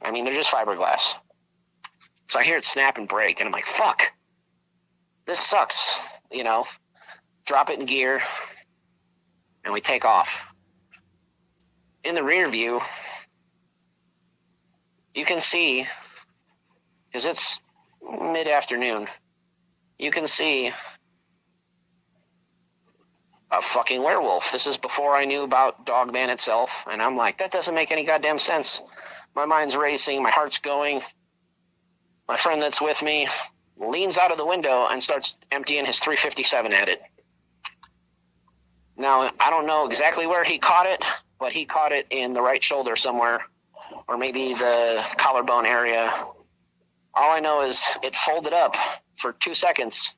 I mean, they're just fiberglass. So I hear it snap and break, and I'm like, fuck, this sucks, Drop it in gear, and we take off. In the rear view, you can see, because it's mid-afternoon, you can see a fucking werewolf. This is before I knew about Dogman itself, and I'm like, that doesn't make any goddamn sense. My mind's racing, my heart's going. My friend that's with me leans out of the window and starts emptying his 357 at it. Now, I don't know exactly where he caught it, but he caught it in the right shoulder somewhere, or maybe the collarbone area. All I know is it folded up for 2 seconds,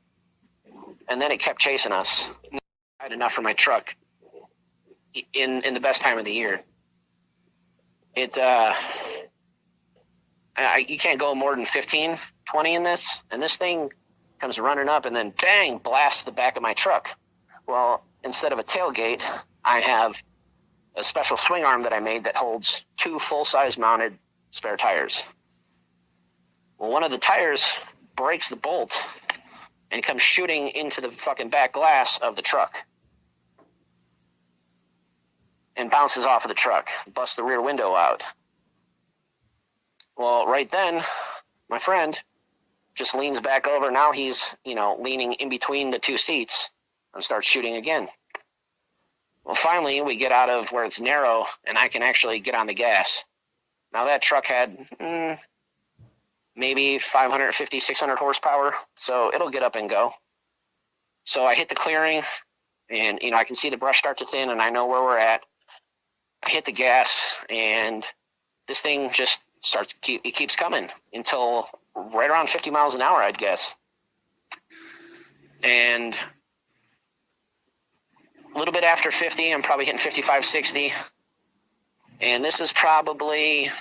and then it kept chasing us. I had enough for my truck in the best time of the year. You can't go more than 15, 20 in this, and this thing comes running up and then bang, blasts the back of my truck. Well, instead of a tailgate, I have a special swing arm that I made that holds 2 full-size mounted spare tires. Well, one of the tires breaks the bolt and comes shooting into the fucking back glass of the truck and bounces off of the truck, busts the rear window out. Well, right then, my friend just leans back over. Now he's, leaning in between the 2 seats and starts shooting again. Well, finally, we get out of where it's narrow, and I can actually get on the gas. Now, that truck had maybe 550, 600 horsepower, so it'll get up and go. So I hit the clearing, and, I can see the brush start to thin, and I know where we're at. I hit the gas, and this thing just it keeps coming until right around 50 miles an hour, I'd guess. And a little bit after 50, I'm probably hitting 55, 60. And this is probably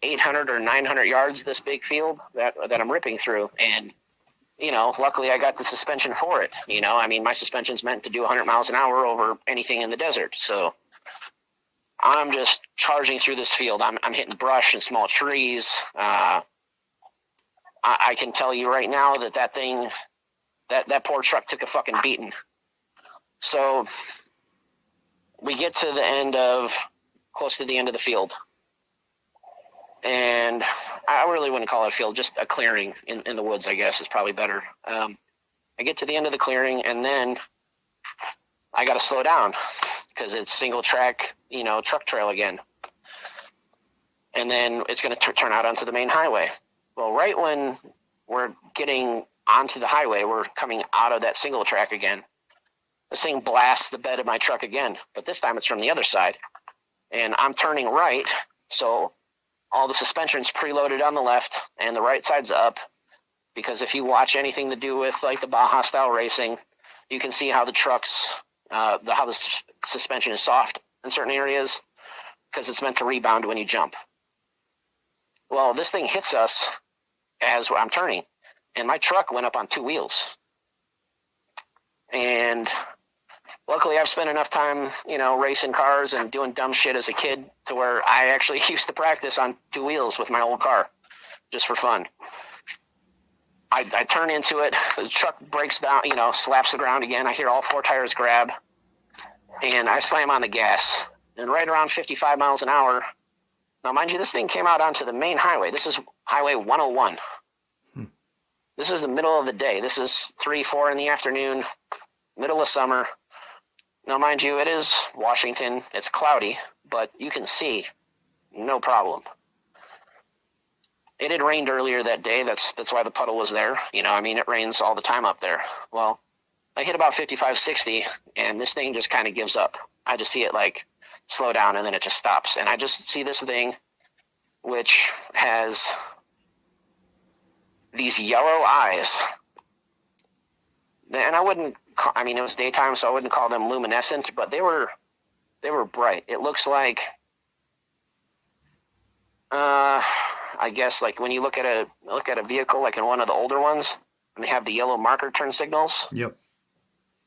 800 or 900 yards, this big field that I'm ripping through. And, luckily I got the suspension for it. My suspension's meant to do 100 miles an hour over anything in the desert. So I'm just charging through this field. I'm hitting brush and small trees. I can tell you right now that thing, that poor truck took a fucking beating. So we get to close to the end of the field. And I really wouldn't call it a field, just a clearing in the woods, I guess, is probably better. I get to the end of the clearing, and then I got to slow down because it's single track, truck trail again. and then it's going to turn out onto the main highway. Well, right when we're getting onto the highway, we're coming out of that single track again. This thing blasts the bed of my truck again, but this time it's from the other side. And I'm turning right, so all the suspension's preloaded on the left, and the right side's up. Because if you watch anything to do with like the Baja style racing, you can see how the trucks, how the suspension is soft in certain areas, because it's meant to rebound when you jump. Well, this thing hits us as I'm turning, and my truck went up on two wheels. And luckily, I've spent enough time, racing cars and doing dumb shit as a kid to where I actually used to practice on two wheels with my old car, just for fun. I turn into it. The truck breaks down, slaps the ground again. I hear all four tires grab, and I slam on the gas. And right around 55 miles an hour. Now, mind you, this thing came out onto the main highway. This is Highway 101. This is the middle of the day. This is 3, 4 in the afternoon, middle of summer. Now, mind you, it is Washington. It's cloudy, but you can see, no problem. It had rained earlier that day. That's why the puddle was there. It rains all the time up there. Well, I hit about 55, 60, and this thing just kind of gives up. I just see it like slow down, and then it just stops. And I just see this thing, which has these yellow eyes. And I wouldn't, it was daytime, so I wouldn't call them luminescent, but they were bright. It looks like, I guess, like when you look at a vehicle, like in one of the older ones, and they have the yellow marker turn signals. Yep.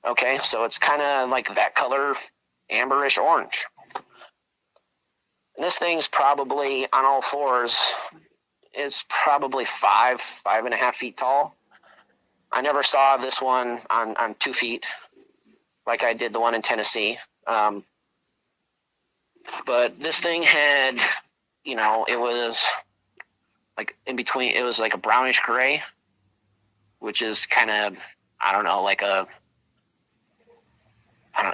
Okay, so it's kind of like that color, amberish orange. And this thing's probably on all fours. It's probably 5.5 feet tall. I never saw this one on 2 feet, like I did the one in Tennessee. But this thing had, it was like in between. It was like a brownish gray, which is kind of,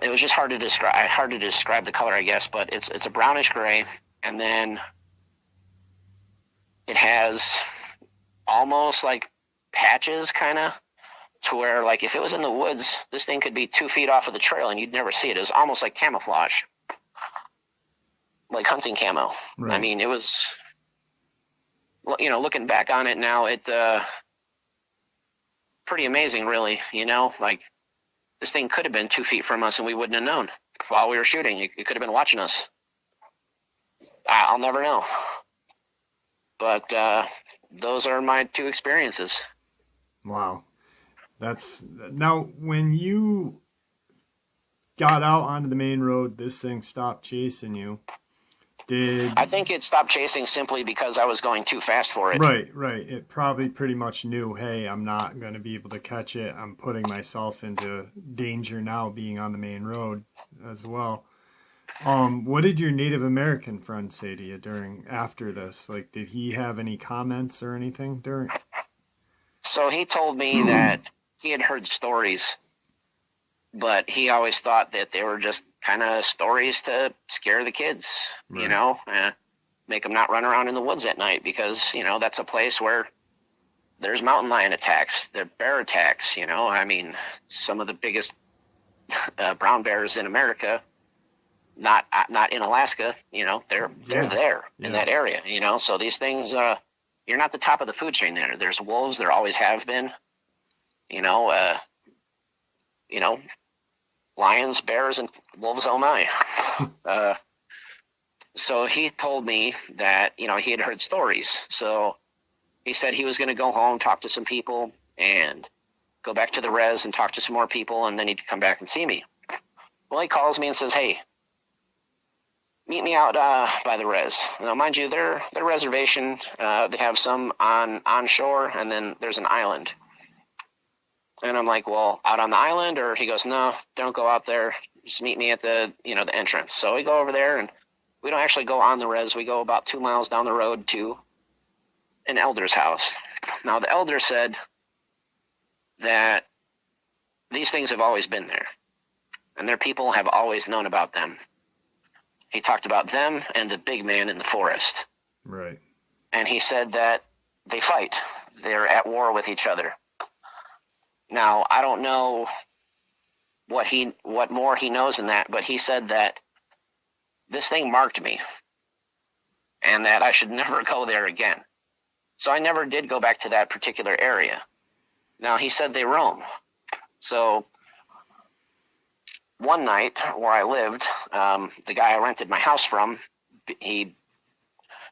it was just hard to describe the color, I guess. But it's a brownish gray, and then it has almost like patches, kind of, to where, like, if it was in the woods, this thing could be 2 feet off of the trail and you'd never see it. It was almost like camouflage, like hunting camo. Right. It was, looking back on it now, it pretty amazing, really. Like, this thing could have been 2 feet from us and we wouldn't have known while we were shooting. It could have been watching us. I'll never know. But those are my two experiences. Wow. Now, when you got out onto the main road, this thing stopped chasing you. I think it stopped chasing simply because I was going too fast for it. Right. It probably pretty much knew, hey, I'm not going to be able to catch it. I'm putting myself into danger now being on the main road as well. What did your Native American friend say to you after this? Like, did he have any comments or anything during? So he told me that he had heard stories, but he always thought that they were just kind of stories to scare the kids, right. Make them not run around in the woods at night because, that's a place where there's mountain lion attacks, there are bear attacks, some of the biggest brown bears in America, not in Alaska, they're there in that area, so these things, you're not the top of the food chain there. There's wolves, there always have been, lions, bears, and wolves, oh my. So he told me that, he had heard stories. So he said he was going to go home, talk to some people, and go back to the res and talk to some more people, and then he'd come back and see me. Well, he calls me and says, hey, meet me out by the res. Now, mind you, their reservation, they have some on shore, and then there's an island. And I'm like, well, out on the island? Or he goes, no, don't go out there. Just meet me at the entrance. So we go over there, and we don't actually go on the res. We go about 2 miles down the road to an elder's house. Now, the elder said that these things have always been there, and their people have always known about them. He talked about them and the big man in the forest. Right. And he said that they fight. They're at war with each other. Now, I don't know what more he knows in that, but he said that this thing marked me and that I should never go there again. So I never did go back to that particular area. Now, he said they roam. So one night where I lived, the guy I rented my house from, he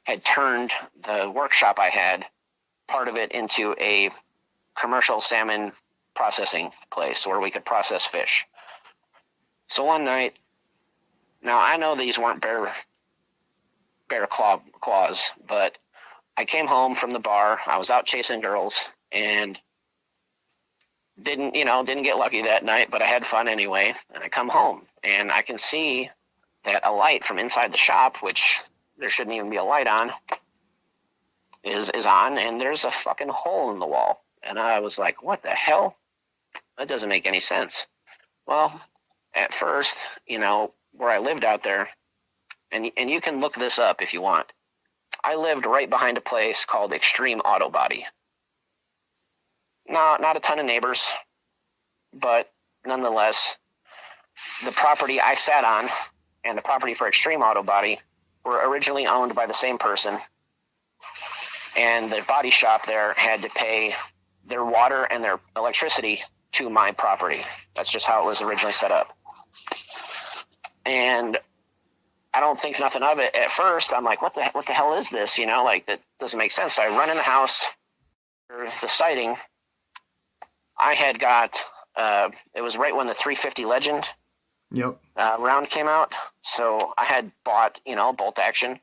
had turned the workshop I had, part of it, into a commercial salmon processing place where we could process fish. So one night, now I know these weren't bear claws, but I came home from the bar. I was out chasing girls and didn't get lucky that night, but I had fun anyway. And I come home and I can see that a light from inside the shop, which there shouldn't even be a light on, is on, and there's a fucking hole in the wall. And I was like, what the hell? That doesn't make any sense. Well, at first, where I lived out there, and you can look this up if you want, I lived right behind a place called Extreme Auto Body. Not a ton of neighbors, but nonetheless, the property I sat on and the property for Extreme Auto Body were originally owned by the same person, and the body shop there had to pay their water and their electricity to my property. That's just how it was originally set up. And I don't think nothing of it at first. I'm like, what the hell is this? That doesn't make sense. So I run in the house for the sighting. I had got, it was right when the 350 Legend round came out. So I had bought, bolt action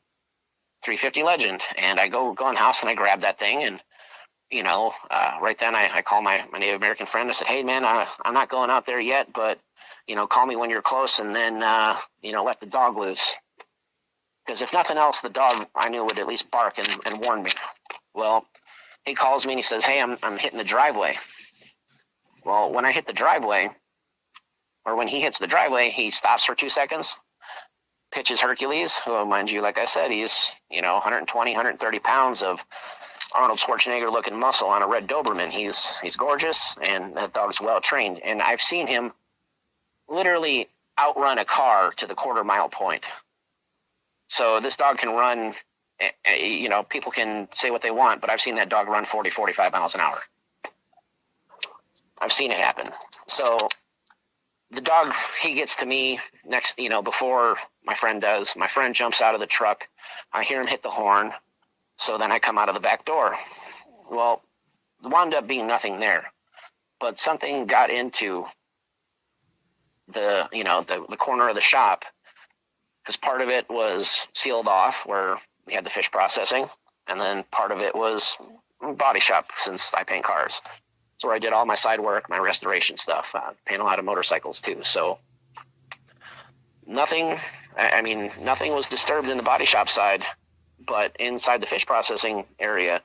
350 Legend, and I go in the house and I grab that thing, and right then I call my Native American friend. I said, hey man, I'm not going out there yet, but call me when you're close, and then let the dog loose, because if nothing else, the dog I knew would at least bark and warn me. Well, he calls me and he says, hey, I'm hitting the driveway. Well, when I hit the driveway, or when he hits the driveway, he stops for 2 seconds, pitches Hercules, who, mind you, like I said, he's 120, 130 pounds of Arnold Schwarzenegger looking muscle on a red Doberman. He's gorgeous, and that dog's well trained. And I've seen him literally outrun a car to the quarter-mile point. So this dog can run, people can say what they want, but I've seen that dog run 40, 45 miles an hour. I've seen it happen. So the dog, he gets to me next, before my friend does. My friend jumps out of the truck. I hear him hit the horn. So then I come out of the back door. Well, there wound up being nothing there, but something got into the corner of the shop, because part of it was sealed off where we had the fish processing, and then part of it was body shop, since I paint cars. So where I did all my side work, my restoration stuff, paint a lot of motorcycles too. So nothing was disturbed in the body shop side, but inside the fish processing area,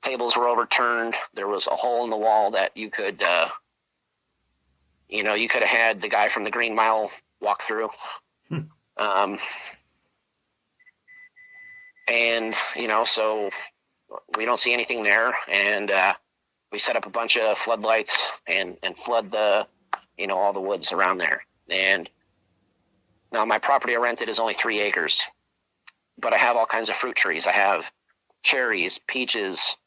tables were overturned. There was a hole in the wall that you could have had the guy from the Green Mile walk through. So we don't see anything there. And we set up a bunch of floodlights and flood all the woods around there. And now my property I rented is only 3 acres, but I have all kinds of fruit trees. I have cherries, peaches,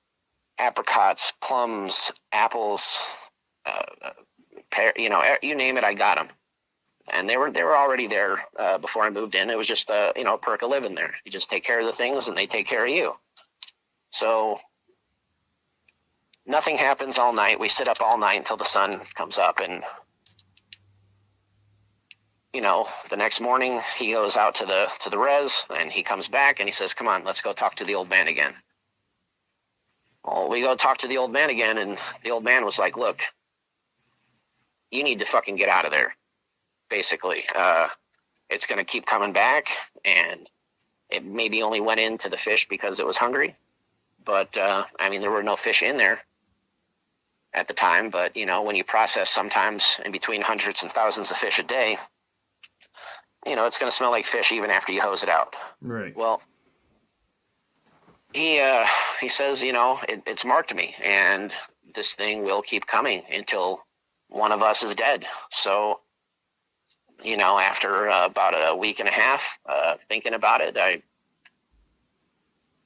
apricots, plums, apples, pear, you name it, I got them. And they were already there before I moved in. It was just a perk of living there. You just take care of the things, and they take care of you. So nothing happens all night. We sit up all night until the sun comes up, and the next morning he goes out to the res, and he comes back and he says, "Come on, let's go talk to the old man again." Well, we go talk to the old man again, and the old man was like, "Look, you need to fucking get out of there." Basically, it's going to keep coming back, and it maybe only went into the fish because it was hungry. But, there were no fish in there at the time. But, when you process sometimes in between hundreds and thousands of fish a day, it's going to smell like fish even after you hose it out. Right. Well, he says, it's marked me, and this thing will keep coming until one of us is dead. So, after about a week and a half thinking about it, I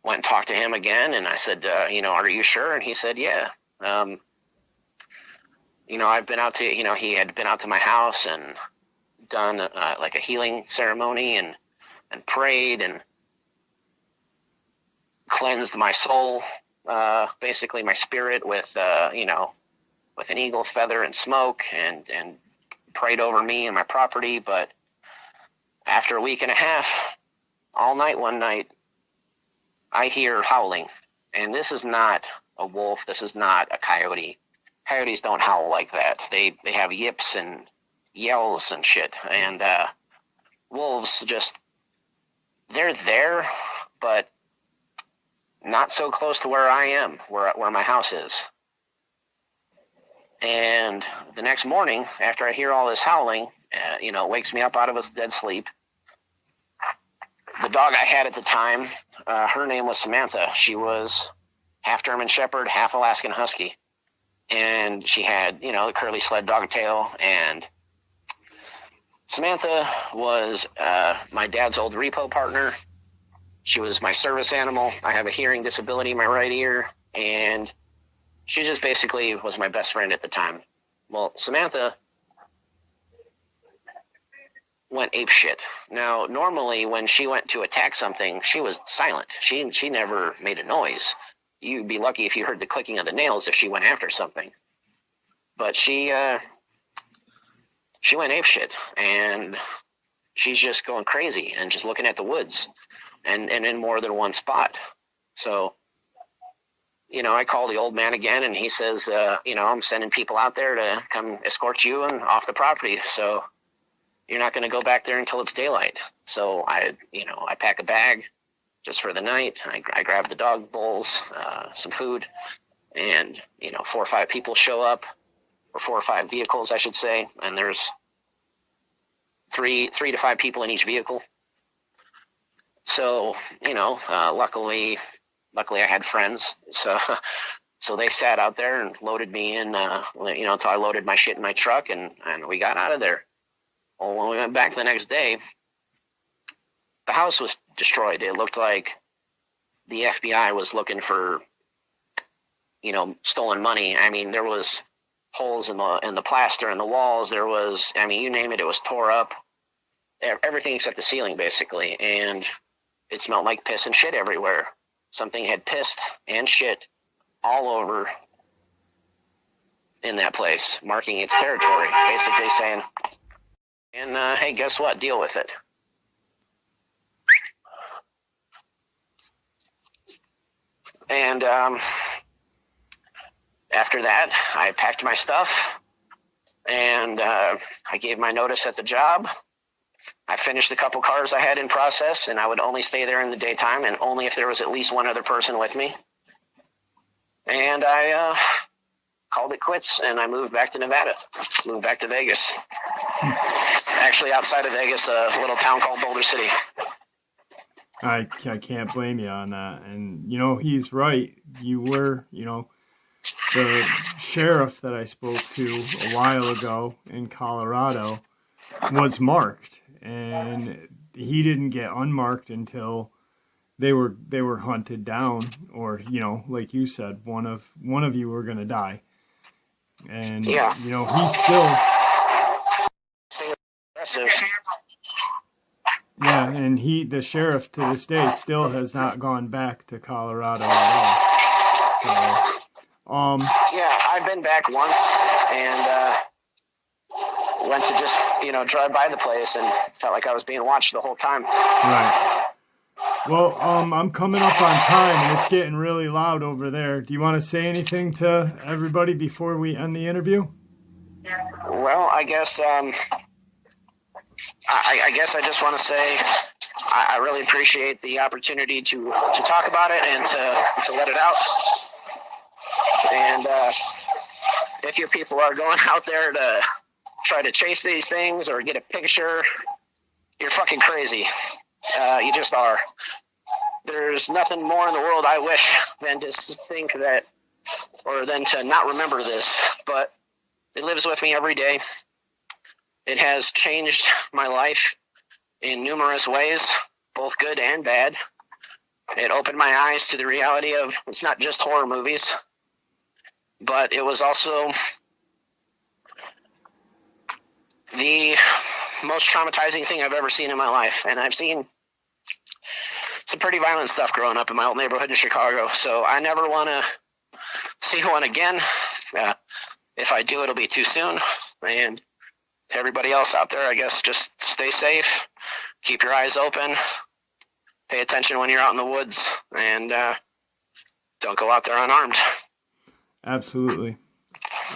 went and talked to him again, and I said, are you sure? And he said, yeah. I've been out to, he had been out to my house and done like a healing ceremony and prayed and cleansed my soul, basically my spirit with an eagle feather and smoke, and prayed over me and my property. But after a week and a half, all night one night, I hear howling. And this is not a wolf. This is not a coyote. Coyotes don't howl like that. They have yips and yells and shit. And wolves just, they're there, but not so close to where I am, where my house is. And the next morning, after I hear all this howling, it wakes me up out of a dead sleep. The dog I had at the time, her name was Samantha. She was half German Shepherd, half Alaskan Husky. And she had, the curly sled dog tail. And Samantha was my dad's old repo partner. She was my service animal. I have a hearing disability in my right ear. And she just basically was my best friend at the time. Well, Samantha went apeshit. Now, normally when she went to attack something, she was silent. She never made a noise. You'd be lucky if you heard the clicking of the nails if she went after something. But she went apeshit, and she's just going crazy and just looking at the woods and in more than one spot. So, I call the old man again, and he says, I'm sending people out there to come escort you and off the property. So you're not going to go back there until it's daylight. So I pack a bag just for the night. I grab the dog bowls, some food, and, 4 or 5 people show up, or 4 or 5 vehicles, I should say. And there's three to 5 people in each vehicle. So, luckily I had friends. So they sat out there and loaded me in, until I loaded my shit in my truck, and we got out of there. Well, when we went back the next day, the house was destroyed. It looked like the FBI was looking for, stolen money. I mean, there was holes in the plaster and the walls. There was, you name it, it was tore up. Everything except the ceiling, basically. And it smelled like piss and shit everywhere. Something had pissed and shit all over in that place, marking its territory, basically saying, and hey, guess what? Deal with it. And after that, I packed my stuff, and I gave my notice at the job. I finished a couple cars I had in process, and I would only stay there in the daytime, and only if there was at least one other person with me. And I called it quits, and I moved back to Nevada, moved back to Vegas. Actually, outside of Vegas, a little town called Boulder City. I can't blame you on that. And, he's right. You were, the sheriff that I spoke to a while ago in Colorado was marked. And he didn't get unmarked until they were hunted down, or like you said, one of you were gonna die. And yeah. He's still aggressive. Yeah, and the sheriff to this day still has not gone back to Colorado at all. So, yeah, I've been back once, and went to just, drive by the place, and felt like I was being watched the whole time. Right. Well, I'm coming up on time, and it's getting really loud over there. Do you want to say anything to everybody before we end the interview? Well, I guess I guess I just want to say I really appreciate the opportunity to talk about it and to let it out. And if your people are going out there to try to chase these things or get a picture, you're fucking crazy. You just are. there's nothing more in the world I wish than to think that, or than to not remember this, but it lives with me every day. It has changed my life in numerous ways, both good and bad. It opened my eyes to the reality of it's not just horror movies, but it was also the most traumatizing thing I've ever seen in my life. And I've seen some pretty violent stuff growing up in my old neighborhood in Chicago, so I never want to see one again. If I do, it'll be too soon. And to everybody else out there, I guess just stay safe, keep your eyes open, pay attention when you're out in the woods, and don't go out there unarmed. Absolutely.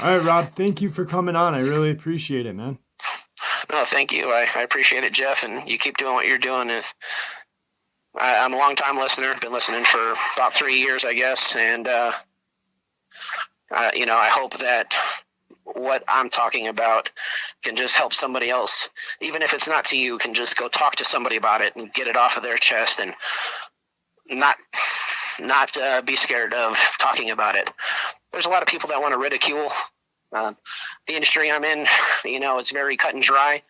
All right, Rob, thank you for coming on. I really appreciate it, man. No, thank you. I appreciate it, Jeff, and you keep doing what you're doing. I'm a long-time listener, been listening for about 3 years, I guess, and I hope that what I'm talking about can just help somebody else, even if it's not to you, can just go talk to somebody about it and get it off of their chest and not be scared of talking about it. There's a lot of people that want to ridicule the industry I'm in. It's very cut and dry.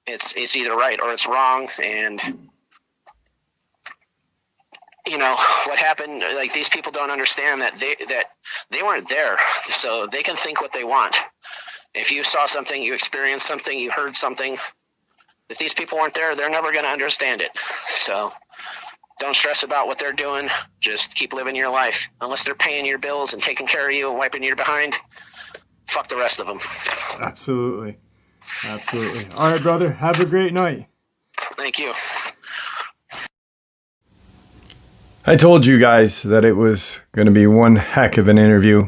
It's either right or it's wrong, and what happened, like, these people don't understand that they weren't there, so they can think what they want. If you saw something, you experienced something, you heard something, if these people weren't there, they're never going to understand it. So don't stress about what they're doing. Just keep living your life. Unless they're paying your bills and taking care of you and wiping your behind, fuck the rest of them. Absolutely. All right, brother, have a great night. Thank you. I told you guys that it was going to be one heck of an interview,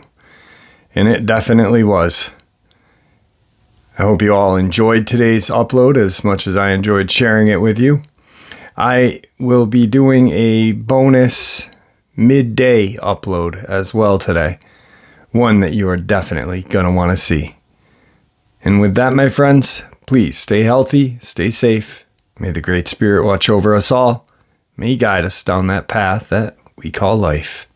and it definitely was. I hope you all enjoyed today's upload as much as I enjoyed sharing it with you. I will be doing a bonus midday upload as well today, one that you are definitely going to want to see. And with that, my friends, please stay healthy, stay safe. May the Great Spirit watch over us all. May He guide us down that path that we call life.